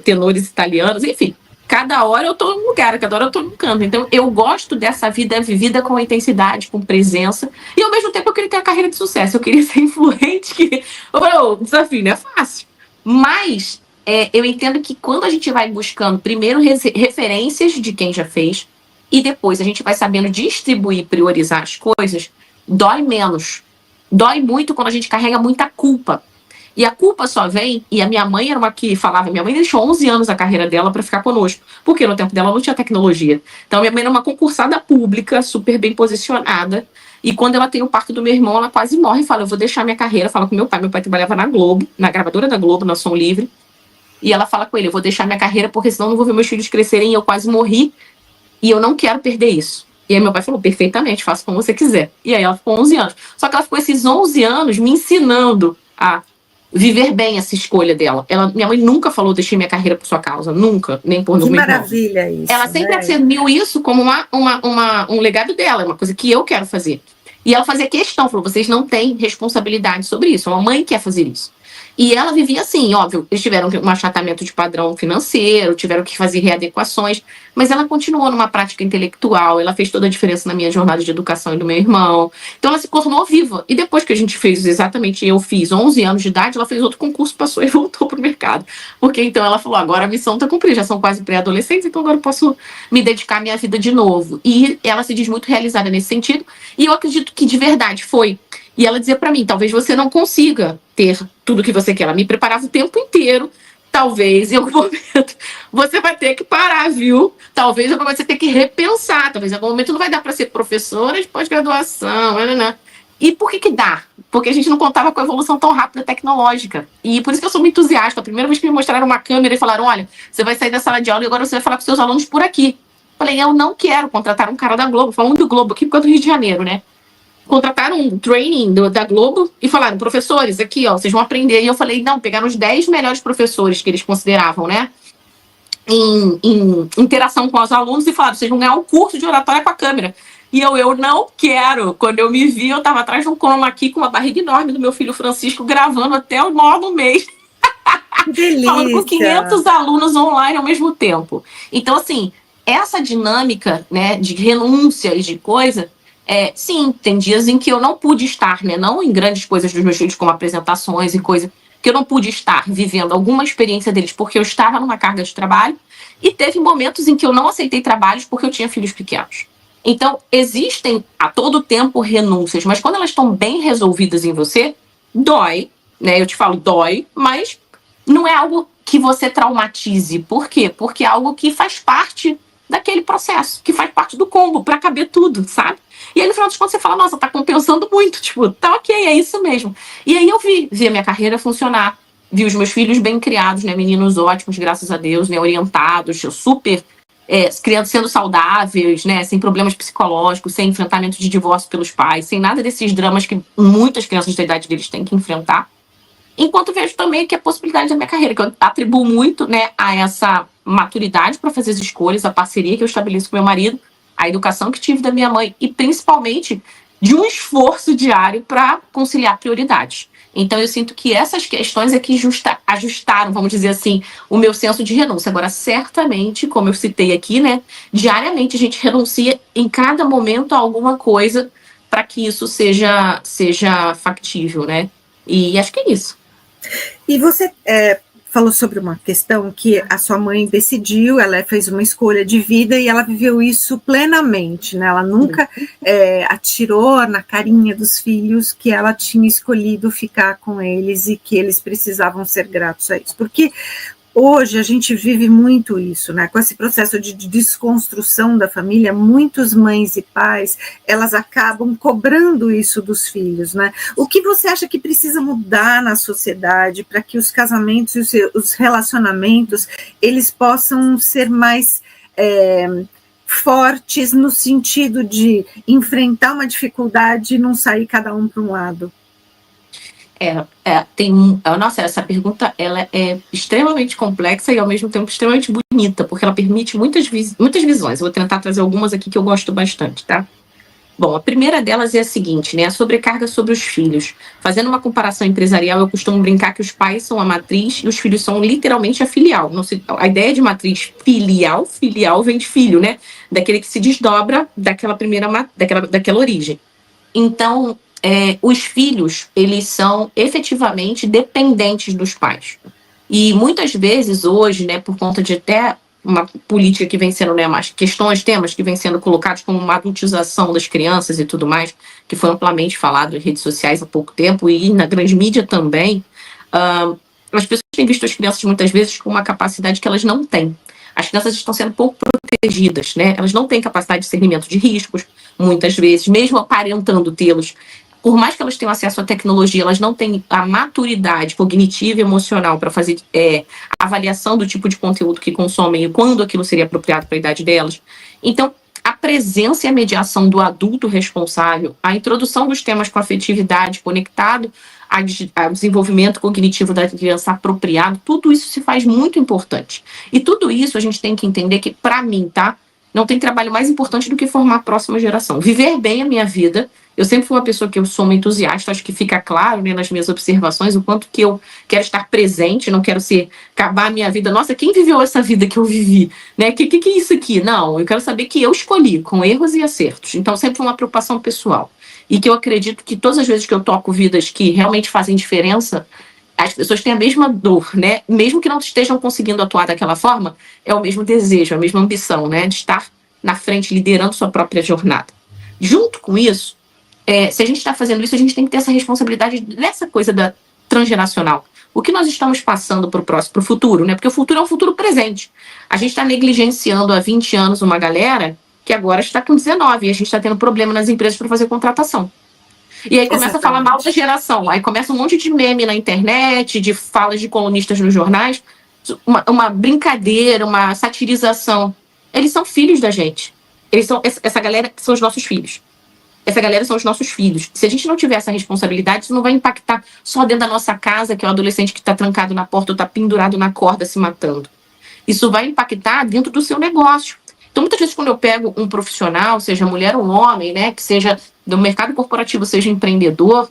tenores italianos, enfim. Cada hora eu tô num lugar, cada hora eu tô num canto. Então, eu gosto dessa vida vivida com intensidade, com presença. E, ao mesmo tempo, eu queria ter uma carreira de sucesso. Eu queria ser influente. O desafio não é fácil. Mas, eu entendo que quando a gente vai buscando, primeiro, referências de quem já fez, e depois a gente vai sabendo distribuir, priorizar as coisas, dói menos. Dói muito quando a gente carrega muita culpa. E a culpa só vem, e a minha mãe era uma que falava, minha mãe deixou 11 anos a carreira dela para ficar conosco, porque no tempo dela não tinha tecnologia. Então minha mãe era uma concursada pública, super bem posicionada, e quando ela tem o parto do meu irmão, ela quase morre e fala, eu vou deixar minha carreira, fala com meu pai trabalhava na Globo, na gravadora da Globo, na Som Livre, e ela fala com ele, eu vou deixar minha carreira porque senão eu não vou ver meus filhos crescerem e eu quase morri, e eu não quero perder isso. E aí meu pai falou, perfeitamente, faça como você quiser. E aí ela ficou 11 anos. Só que ela ficou esses 11 anos me ensinando a viver bem essa escolha dela. Minha mãe nunca falou, deixei minha carreira por sua causa. Nunca. Nem por Que meu irmão. maravilha isso. Ela sempre assumiu isso como um legado dela, uma coisa que eu quero fazer. E ela fazia questão, falou, vocês não têm responsabilidade sobre isso. Uma mãe quer fazer isso. E ela vivia assim, óbvio, eles tiveram um achatamento de padrão financeiro, tiveram que fazer readequações, mas ela continuou numa prática intelectual, ela fez toda a diferença na minha jornada de educação e do meu irmão. Então ela se tornou viva. E depois que a gente fez exatamente, eu fiz 11 anos de idade, ela fez outro concurso, passou e voltou pro mercado. Porque então ela falou, agora a missão tá cumprida, já são quase pré-adolescentes, então agora eu posso me dedicar à minha vida de novo. E ela se diz muito realizada nesse sentido, e eu acredito que de verdade foi. E ela dizia para mim, talvez você não consiga ter tudo que você quer. Ela me preparava o tempo inteiro. Talvez em algum momento você vai ter que parar, viu? Talvez em algum momento você tenha que repensar. Talvez em algum momento não vai dar para ser professora de pós-graduação. Né? E por que dá? Porque a gente não contava com a evolução tão rápida tecnológica. E por isso que eu sou muito entusiasta. A primeira vez que me mostraram uma câmera e falaram, olha, você vai sair da sala de aula e agora você vai falar com seus alunos por aqui. Falei, eu não quero contratar um cara da Globo. Falando do Globo aqui por causa do Rio de Janeiro, né? Contrataram um training da Globo e falaram, professores, aqui, ó, vocês vão aprender. E eu falei, não, pegaram os 10 melhores professores que eles consideravam, né? Em interação com os alunos e falaram, vocês vão ganhar um curso de oratória com a câmera. E eu não quero. Quando eu me vi, eu estava atrás de um chroma aqui com uma barriga enorme do meu filho Francisco, gravando até o nó do mês. Falando com 500 alunos online ao mesmo tempo. Então, assim, essa dinâmica, né, de renúncia e de coisa... sim, tem dias em que eu não pude estar, né? Não em grandes coisas dos meus filhos, como apresentações e coisa, que eu não pude estar vivendo alguma experiência deles porque eu estava numa carga de trabalho, e teve momentos em que eu não aceitei trabalhos porque eu tinha filhos pequenos. Então, existem a todo tempo renúncias, mas quando elas estão bem resolvidas em você, dói, né? Eu te falo, dói, mas não é algo que você traumatize. Por quê? Porque é algo que faz parte daquele processo, que faz parte do combo, para caber tudo, sabe? E aí, no final dos contos, você fala, nossa, tá compensando muito. Tipo, tá ok, é isso mesmo. E aí eu vi a minha carreira funcionar. Vi os meus filhos bem criados, né? Meninos ótimos, graças a Deus, né? Orientados, super criando, sendo saudáveis, né? Sem problemas psicológicos, sem enfrentamento de divórcio pelos pais, sem nada desses dramas que muitas crianças da idade deles têm que enfrentar. Enquanto vejo também que a possibilidade da minha carreira, que eu atribuo muito, né, a essa maturidade para fazer as escolhas, a parceria que eu estabeleço com meu marido, a educação que tive da minha mãe e, principalmente, de um esforço diário para conciliar prioridades. Então, eu sinto que essas questões é que ajustaram, vamos dizer assim, o meu senso de renúncia. Agora, certamente, como eu citei aqui, né, diariamente a gente renuncia em cada momento a alguma coisa para que isso seja factível, né? E acho que é isso. E você falou sobre uma questão que a sua mãe decidiu, ela fez uma escolha de vida e ela viveu isso plenamente, né? Ela nunca atirou na carinha dos filhos que ela tinha escolhido ficar com eles e que eles precisavam ser gratos a isso. Porque hoje a gente vive muito isso, né? Com esse processo de desconstrução da família, muitas mães e pais, elas acabam cobrando isso dos filhos, né? O que você acha que precisa mudar na sociedade para que os casamentos e os relacionamentos, eles possam ser mais fortes no sentido de enfrentar uma dificuldade e não sair cada um para um lado? Nossa, essa pergunta ela é extremamente complexa e ao mesmo tempo extremamente bonita, porque ela permite muitas visões. Eu vou tentar trazer algumas aqui que eu gosto bastante, tá? Bom, a primeira delas é a seguinte, né? A sobrecarga sobre os filhos. Fazendo uma comparação empresarial, eu costumo brincar que os pais são a matriz e os filhos são literalmente a filial. A ideia de matriz filial vem de filho, né? Daquele que se desdobra daquela origem. Então, os filhos, eles são efetivamente dependentes dos pais. E muitas vezes hoje, né, por conta de até uma política que vem sendo, né, mais questões, temas que vem sendo colocados como uma adultização das crianças e tudo mais, que foi amplamente falado em redes sociais há pouco tempo e na grande mídia também. As pessoas têm visto as crianças muitas vezes com uma capacidade que elas não têm. As crianças estão sendo pouco protegidas, né? Elas não têm capacidade de discernimento de riscos, muitas vezes, mesmo aparentando tê-los. Por mais que elas tenham acesso à tecnologia, elas não têm a maturidade cognitiva e emocional para fazer avaliação do tipo de conteúdo que consomem e quando aquilo seria apropriado para a idade delas. Então, a presença e a mediação do adulto responsável, a introdução dos temas com afetividade conectado ao desenvolvimento cognitivo da criança apropriado, tudo isso se faz muito importante. E tudo isso a gente tem que entender que, para mim, tá? Não tem trabalho mais importante do que formar a próxima geração. Viver bem a minha vida. Eu sempre fui uma pessoa que eu sou uma entusiasta, acho que fica claro, né, nas minhas observações o quanto que eu quero estar presente, não quero acabar a minha vida. Nossa, quem viveu essa vida que eu vivi? Né? Que é isso aqui? Não, eu quero saber que eu escolhi, com erros e acertos. Então, sempre foi uma preocupação pessoal. E que eu acredito que todas as vezes que eu toco vidas que realmente fazem diferença, as pessoas têm a mesma dor, né? Mesmo que não estejam conseguindo atuar daquela forma, é o mesmo desejo, a mesma ambição, né? De estar na frente, liderando sua própria jornada. Junto com isso, se a gente está fazendo isso, a gente tem que ter essa responsabilidade nessa coisa da transgeracional. O que nós estamos passando para o futuro, né? Porque o futuro é um futuro presente. A gente está negligenciando há 20 anos uma galera que agora está com 19 e a gente está tendo problema nas empresas para fazer contratação. E aí começa a falar mal da geração. Aí começa um monte de meme na internet, de falas de colunistas nos jornais, uma brincadeira, uma satirização. Eles são filhos da gente. Essa galera são os nossos filhos. Essa galera são os nossos filhos. Se a gente não tiver essa responsabilidade, isso não vai impactar só dentro da nossa casa, que é o adolescente que está trancado na porta ou está pendurado na corda se matando. Isso vai impactar dentro do seu negócio. Então, muitas vezes, quando eu pego um profissional, seja mulher ou homem, né, que seja do mercado corporativo, seja empreendedor,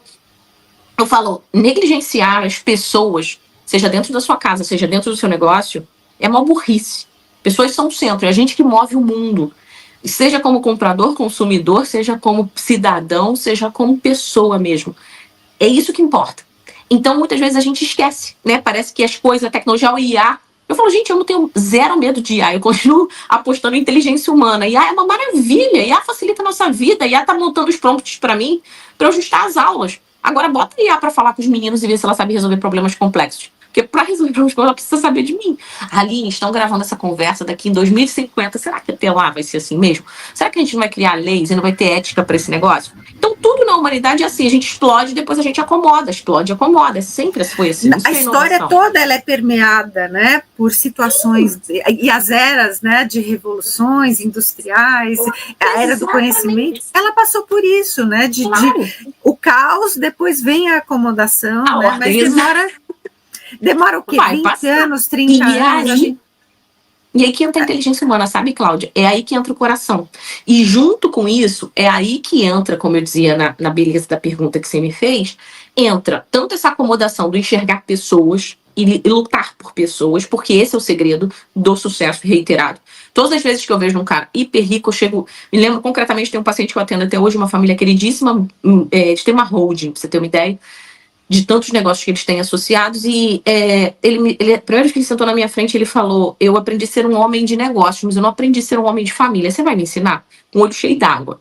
eu falo, negligenciar as pessoas, seja dentro da sua casa, seja dentro do seu negócio, é uma burrice. Pessoas são o centro, é a gente que move o mundo. Seja como comprador, consumidor, seja como cidadão, seja como pessoa mesmo. É isso que importa. Então, muitas vezes a gente esquece, né? Parece que as coisas, a tecnologia, o IA... Eu falo, gente, eu não tenho zero medo de IA, eu continuo apostando em inteligência humana. IA é uma maravilha, IA facilita a nossa vida, IA tá montando os prompts para mim, para eu ajustar as aulas. Agora, bota IA para falar com os meninos e ver se ela sabe resolver problemas complexos. Porque para resolver problemas complexos, ela precisa saber de mim. Aline, estão gravando essa conversa daqui em 2050, será que até lá vai ser assim mesmo? Será que a gente não vai criar leis e não vai ter ética para esse negócio? Então, tudo na humanidade é assim, a gente explode, depois a gente acomoda, explode e acomoda. Sempre foi assim. A história toda ela é permeada, né, por situações, e as eras, né, de revoluções industriais, a era do conhecimento, ela passou por isso, né, o caos, depois vem a acomodação, né, mas demora o quê? 20 anos, 30 anos? E aí que entra a inteligência humana, sabe, Cláudia? É aí que entra o coração. E junto com isso, é aí que entra, como eu dizia na beleza da pergunta que você me fez, entra tanto essa acomodação do enxergar pessoas e lutar por pessoas, porque esse é o segredo do sucesso reiterado. Todas as vezes que eu vejo um cara hiper rico, eu chego... Me lembro concretamente, tem um paciente que eu atendo até hoje, uma família queridíssima, eles têm uma holding, pra você ter uma ideia, de tantos negócios que eles têm associados, e a primeira vez que ele sentou na minha frente, ele falou, eu aprendi a ser um homem de negócios, mas eu não aprendi a ser um homem de família. Você vai me ensinar? Com o olho cheio d'água.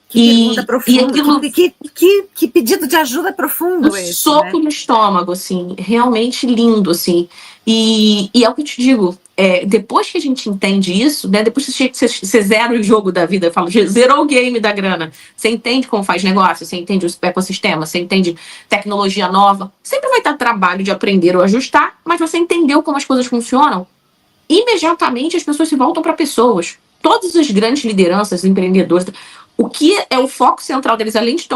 Que pergunta profunda, que pedido de ajuda profundo esse, soco no estômago, assim, realmente lindo, assim. E é o que eu te digo, depois que a gente entende isso, né, depois que você zera o jogo da vida, eu falo, zerou o game da grana, você entende como faz negócio, você entende o ecossistema, você entende tecnologia nova, sempre vai dar trabalho de aprender ou ajustar, mas você entendeu como as coisas funcionam, imediatamente as pessoas se voltam para pessoas. Todas as grandes lideranças, empreendedores, o que é o foco central deles, além de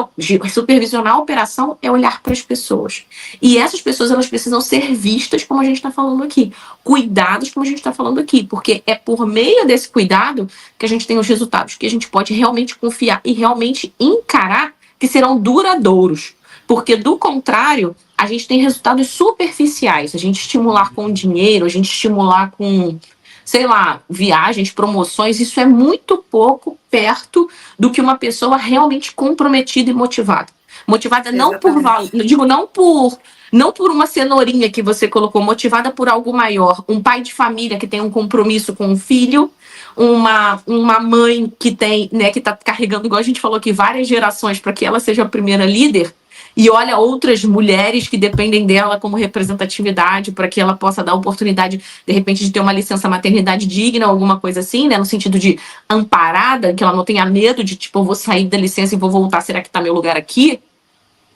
supervisionar a operação, é olhar para as pessoas. E essas pessoas, elas precisam ser vistas, como a gente está falando aqui. Cuidadas, como a gente está falando aqui. Porque é por meio desse cuidado que a gente tem os resultados, que a gente pode realmente confiar e realmente encarar que serão duradouros. Porque, do contrário, a gente tem resultados superficiais. A gente estimular com dinheiro, a gente estimular com... sei lá, viagens, promoções, isso é muito pouco perto do que uma pessoa realmente comprometida e motivada. Motivada não por valor, digo, não por uma cenourinha que você colocou, motivada por algo maior. Um pai de família que tem um compromisso com o filho, uma mãe que tem, né, que está carregando, igual a gente falou aqui, várias gerações para que ela seja a primeira líder, e olha outras mulheres que dependem dela como representatividade para que ela possa dar oportunidade, de repente, de ter uma licença maternidade digna, alguma coisa assim, né, no sentido de amparada, que ela não tenha medo de, tipo, eu vou sair da licença e vou voltar, será que está meu lugar aqui?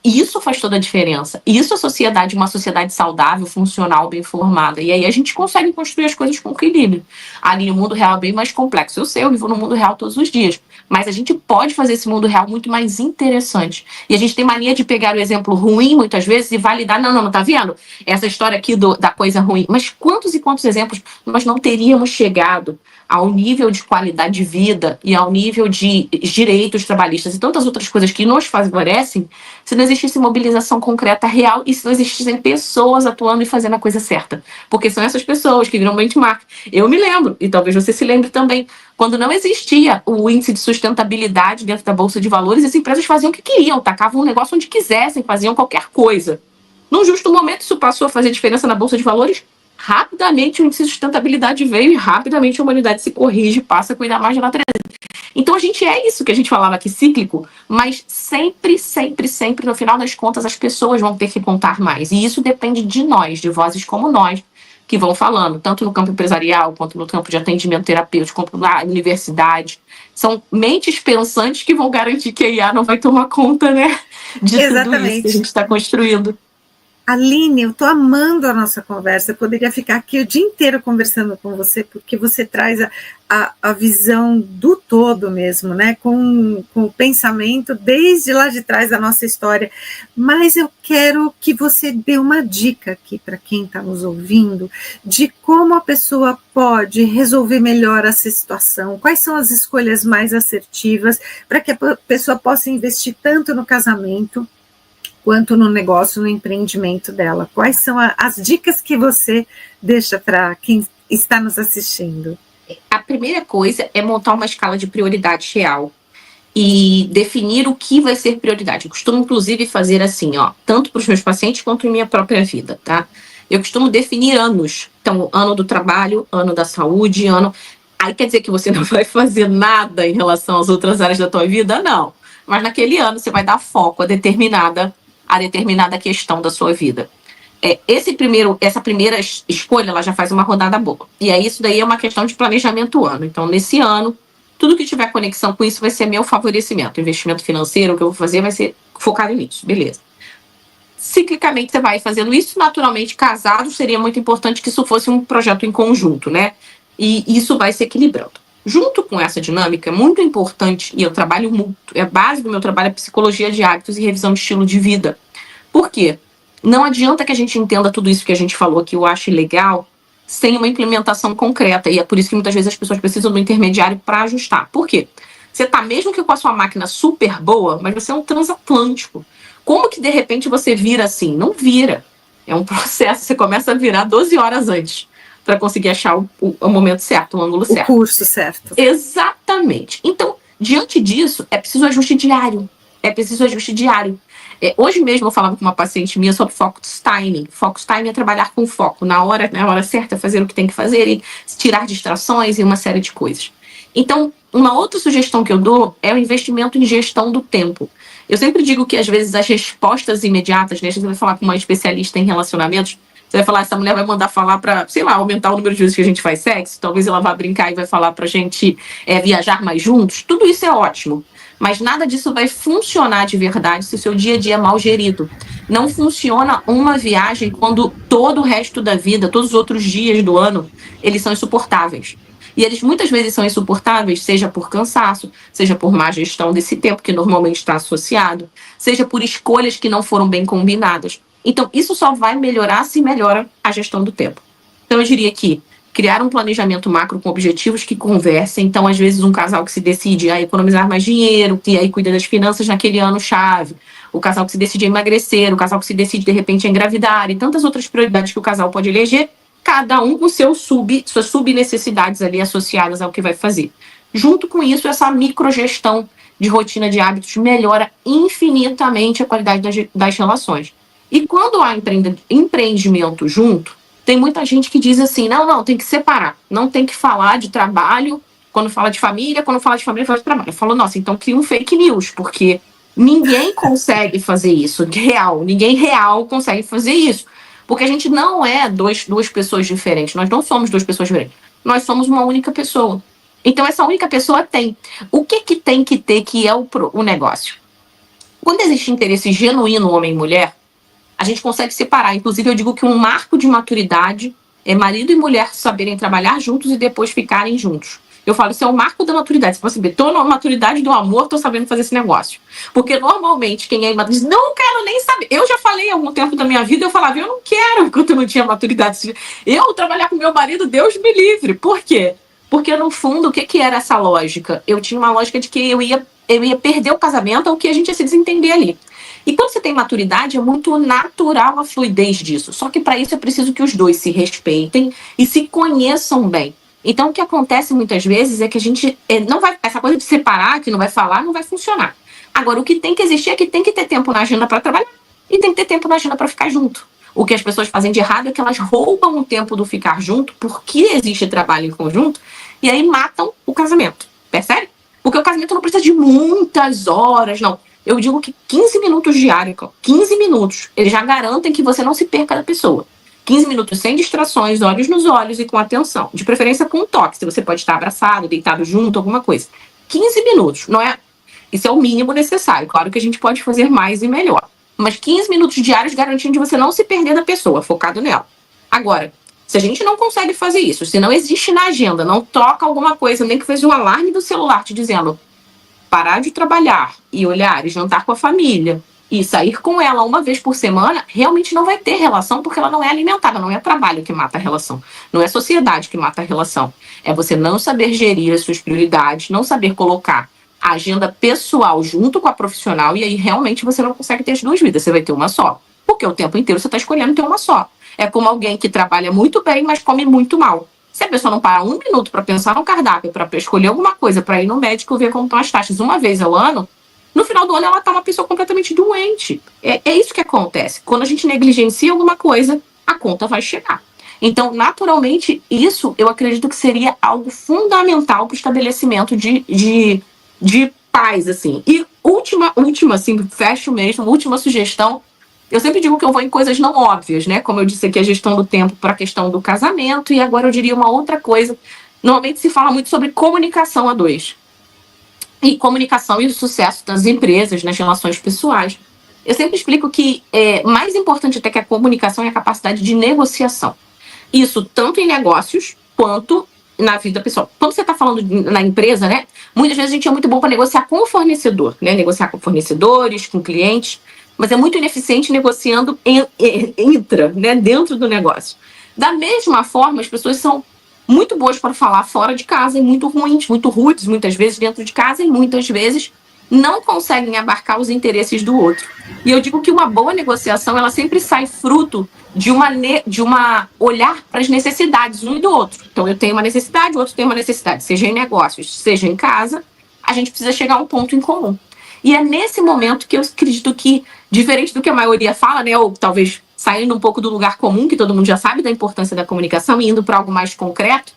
E isso faz toda a diferença. Isso é sociedade, uma sociedade saudável, funcional, bem formada. E aí a gente consegue construir as coisas com equilíbrio. Ali o mundo real é bem mais complexo. Eu sei, eu vivo no mundo real todos os dias. Mas a gente pode fazer esse mundo real muito mais interessante. E a gente tem mania de pegar o exemplo ruim, muitas vezes, e validar. Não, tá vendo? Essa história aqui da coisa ruim. Mas quantos e quantos exemplos nós não teríamos chegado ao nível de qualidade de vida e ao nível de direitos trabalhistas e tantas outras coisas que nos favorecem se não existisse mobilização concreta real e se não existissem pessoas atuando e fazendo a coisa certa. Porque são essas pessoas que viram benchmark. Eu me lembro, e talvez você se lembre também, quando não existia o índice de sustentabilidade dentro da Bolsa de Valores, as empresas faziam o que queriam, tacavam um negócio onde quisessem, faziam qualquer coisa. Num justo momento, isso passou a fazer diferença na Bolsa de Valores. Rapidamente o índice de sustentabilidade veio e rapidamente a humanidade se corrige e passa a cuidar mais da natureza. Então a gente é isso que a gente falava aqui, cíclico, mas sempre, no final das contas, as pessoas vão ter que contar mais. E isso depende de nós, de vozes como nós, que vão falando, tanto no campo empresarial, quanto no campo de atendimento terapêutico, quanto na universidade. São mentes pensantes que vão garantir que a IA não vai tomar conta, né, de tudo isso que a gente está construindo. Aline, eu estou amando a nossa conversa, eu poderia ficar aqui o dia inteiro conversando com você, porque você traz a visão do todo mesmo, né, com o pensamento desde lá de trás da nossa história, mas eu quero que você dê uma dica aqui para quem está nos ouvindo, de como a pessoa pode resolver melhor essa situação, quais são as escolhas mais assertivas, para que a pessoa possa investir tanto no casamento, quanto no negócio, no empreendimento dela. Quais são as dicas que você deixa para quem está nos assistindo? A primeira coisa é montar uma escala de prioridade real e definir o que vai ser prioridade. Eu costumo, inclusive, fazer assim, ó, tanto para os meus pacientes quanto em minha própria vida, tá? Eu costumo definir anos. Então, ano do trabalho, ano da saúde, ano... Aí quer dizer que você não vai fazer nada em relação às outras áreas da tua vida? Não. Mas naquele ano você vai dar foco a determinada questão da sua vida. Essa primeira escolha, ela já faz uma rodada boa. E aí isso daí é uma questão de planejamento ano. Então, nesse ano, tudo que tiver conexão com isso vai ser meu favorecimento. O investimento financeiro, o que eu vou fazer vai ser focado nisso. Beleza. Ciclicamente você vai fazendo isso. Naturalmente, casado, seria muito importante que isso fosse um projeto em conjunto, né? E isso vai se equilibrando. Junto com essa dinâmica, é muito importante, e eu trabalho muito, a base do meu trabalho é psicologia de hábitos e revisão de estilo de vida. Por quê? Não adianta que a gente entenda tudo isso que a gente falou, que eu acho legal, sem uma implementação concreta. E é por isso que muitas vezes as pessoas precisam do intermediário para ajustar. Por quê? Você está mesmo que com a sua máquina super boa, mas você é um transatlântico. Como que de repente você vira assim? Não vira. É um processo, você começa a virar 12 horas antes, para conseguir achar o momento certo, o ângulo certo. O curso certo. Exatamente. Então, diante disso, é preciso ajuste diário. Hoje mesmo eu falava com uma paciente minha sobre focus time. Focus time é trabalhar com foco, na hora certa, fazer o que tem que fazer e tirar distrações e uma série de coisas. Então, uma outra sugestão que eu dou é o investimento em gestão do tempo. Eu sempre digo que, às vezes, as respostas imediatas, né, você vai falar com uma especialista em relacionamentos, você vai falar, essa mulher vai mandar falar para, sei lá, aumentar o número de vezes que a gente faz sexo, talvez ela vá brincar e vai falar pra gente viajar mais juntos. Tudo isso é ótimo, mas nada disso vai funcionar de verdade se o seu dia a dia é mal gerido. Não funciona uma viagem quando todo o resto da vida, todos os outros dias do ano, eles são insuportáveis. E eles muitas vezes são insuportáveis, seja por cansaço, seja por má gestão desse tempo, que normalmente está associado, seja por escolhas que não foram bem combinadas. Então, isso só vai melhorar se melhora a gestão do tempo. Então, eu diria que criar um planejamento macro com objetivos que conversem. Então, às vezes, um casal que se decide a economizar mais dinheiro, e aí cuida das finanças naquele ano-chave, o casal que se decide a emagrecer, o casal que se decide, de repente, a engravidar, e tantas outras prioridades que o casal pode eleger, cada um com suas subnecessidades ali associadas ao que vai fazer. Junto com isso, essa microgestão de rotina, de hábitos, melhora infinitamente a qualidade das relações. E quando há empreendimento junto, tem muita gente que diz assim, não, tem que separar, não tem que falar de trabalho quando fala de família, quando fala de família, fala de trabalho. Eu falo, nossa, então cria um fake news, porque ninguém consegue fazer isso, ninguém real consegue fazer isso. Porque a gente não é duas pessoas diferentes, nós não somos duas pessoas diferentes, nós somos uma única pessoa. Então essa única pessoa tem. O que tem que ter que é o negócio? Quando existe interesse genuíno homem e mulher, a gente consegue separar. Inclusive eu digo que um marco de maturidade é marido e mulher saberem trabalhar juntos e depois ficarem juntos. Eu falo, isso é o marco da maturidade. Você pode saber, tô na maturidade do amor, tô sabendo fazer esse negócio. Porque normalmente quem é imaturo diz, não quero nem saber. Eu já falei há algum tempo da minha vida, eu falava, eu não quero, enquanto eu não tinha maturidade. Eu trabalhar com meu marido, Deus me livre. Por quê? Porque no fundo, o que era essa lógica? Eu tinha uma lógica de que eu ia perder o casamento ou que a gente ia se desentender ali. E quando você tem maturidade, é muito natural a fluidez disso. Só que para isso é preciso que os dois se respeitem e se conheçam bem. Então, o que acontece muitas vezes é que a gente não vai... Essa coisa de separar, que não vai falar, não vai funcionar. Agora, o que tem que existir é que tem que ter tempo na agenda para trabalhar e tem que ter tempo na agenda para ficar junto. O que as pessoas fazem de errado é que elas roubam o tempo do ficar junto porque existe trabalho em conjunto e aí matam o casamento. Percebe? Porque o casamento não precisa de muitas horas, não. Eu digo que 15 minutos diários, 15 minutos, eles já garantem que você não se perca da pessoa. 15 minutos sem distrações, olhos nos olhos e com atenção. De preferência com um toque, se você pode estar abraçado, deitado junto, alguma coisa. 15 minutos, não é? Isso é o mínimo necessário. Claro que a gente pode fazer mais e melhor. Mas 15 minutos diários garantindo de você não se perder da pessoa, focado nela. Agora, se a gente não consegue fazer isso, se não existe na agenda, não toca alguma coisa, nem que fez um alarme do celular te dizendo parar de trabalhar e olhar e jantar com a família e sair com ela uma vez por semana, realmente não vai ter relação porque ela não é alimentada, não é trabalho que mata a relação, não é sociedade que mata a relação. É você não saber gerir as suas prioridades, não saber colocar a agenda pessoal junto com a profissional e aí realmente você não consegue ter as duas vidas, você vai ter uma só. Porque o tempo inteiro você está escolhendo ter uma só. É como alguém que trabalha muito bem, mas come muito mal. Se a pessoa não parar um minuto para pensar no cardápio, para escolher alguma coisa, para ir no médico ver como estão as taxas uma vez ao ano, no final do ano ela está uma pessoa completamente doente. É isso que acontece. Quando a gente negligencia alguma coisa, a conta vai chegar. Então, naturalmente, isso eu acredito que seria algo fundamental para o estabelecimento de paz, assim. E última, assim, fecho mesmo, última sugestão. Eu sempre digo que eu vou em coisas não óbvias, né? Como eu disse aqui, a gestão do tempo para a questão do casamento. E agora eu diria uma outra coisa. Normalmente se fala muito sobre comunicação a dois. E comunicação e o sucesso das empresas, nas relações pessoais. Eu sempre explico que mais importante até que a comunicação é a capacidade de negociação. Isso tanto em negócios quanto na vida pessoal. Quando você está falando na empresa, né? Muitas vezes a gente é muito bom para negociar com o fornecedor, né? Negociar com fornecedores, com clientes. Mas é muito ineficiente negociando né, dentro do negócio. Da mesma forma, as pessoas são muito boas para falar fora de casa e muito ruins, muito rudes, muitas vezes dentro de casa e muitas vezes não conseguem abarcar os interesses do outro. E eu digo que uma boa negociação, ela sempre sai fruto de uma olhar para as necessidades um e do outro. Então eu tenho uma necessidade, o outro tem uma necessidade, seja em negócios, seja em casa, a gente precisa chegar a um ponto em comum. E é nesse momento que eu acredito que, diferente do que a maioria fala, né, ou talvez saindo um pouco do lugar comum, que todo mundo já sabe da importância da comunicação, e indo para algo mais concreto,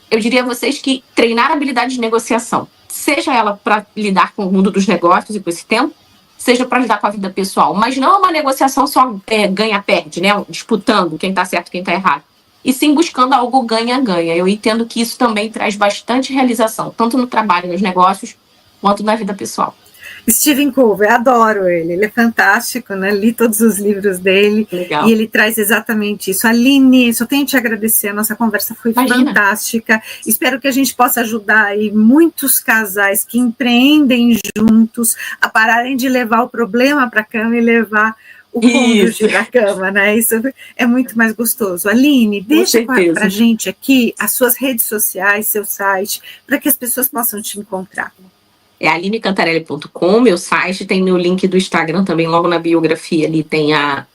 eu diria a vocês que treinar a habilidade de negociação, seja ela para lidar com o mundo dos negócios e com esse tempo, seja para lidar com a vida pessoal, mas não uma negociação só ganha-perde, né, disputando quem está certo e quem está errado, e sim buscando algo ganha-ganha. Eu entendo que isso também traz bastante realização, tanto no trabalho, nos negócios, quanto na vida pessoal. Stephen Covey, adoro ele é fantástico, né? Li todos os livros dele. Legal. E ele traz exatamente isso. Aline, só tenho que te agradecer, a nossa conversa foi fantástica. Espero que a gente possa ajudar aí muitos casais que empreendem juntos a pararem de levar o problema para a cama e levar o cônjuge da cama, né? Isso é muito mais gostoso. Aline, deixa para a gente aqui as suas redes sociais, seu site, para que as pessoas possam te encontrar. É alinecantarelli.com, meu site, tem meu link do Instagram também, logo na biografia ali tem a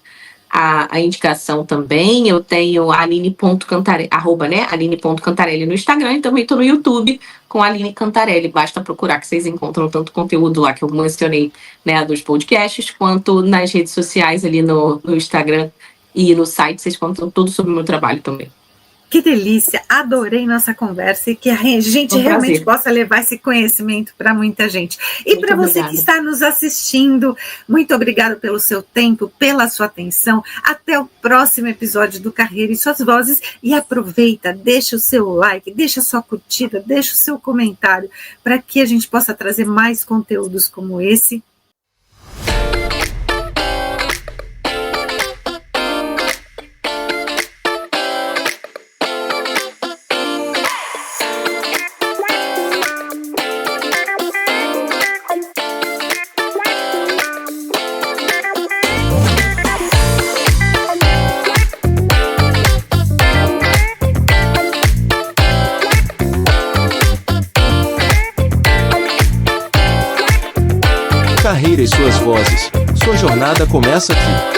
a indicação também. Eu tenho aline.cantarelli, Aline.cantarelli no Instagram e também estou no YouTube com a Aline Cantarelli. Basta procurar que vocês encontram tanto conteúdo lá que eu mencionei, né, dos podcasts, quanto nas redes sociais ali no Instagram e no site. Vocês contam tudo sobre o meu trabalho também. Que delícia, adorei nossa conversa e que a gente realmente possa levar esse conhecimento para muita gente. E para você que está nos assistindo, muito obrigada pelo seu tempo, pela sua atenção. Até o próximo episódio do Carreira e Suas Vozes. E aproveita, deixa o seu like, deixa a sua curtida, deixa o seu comentário para que a gente possa trazer mais conteúdos como esse. Carreira e Suas Vozes. Sua jornada começa aqui.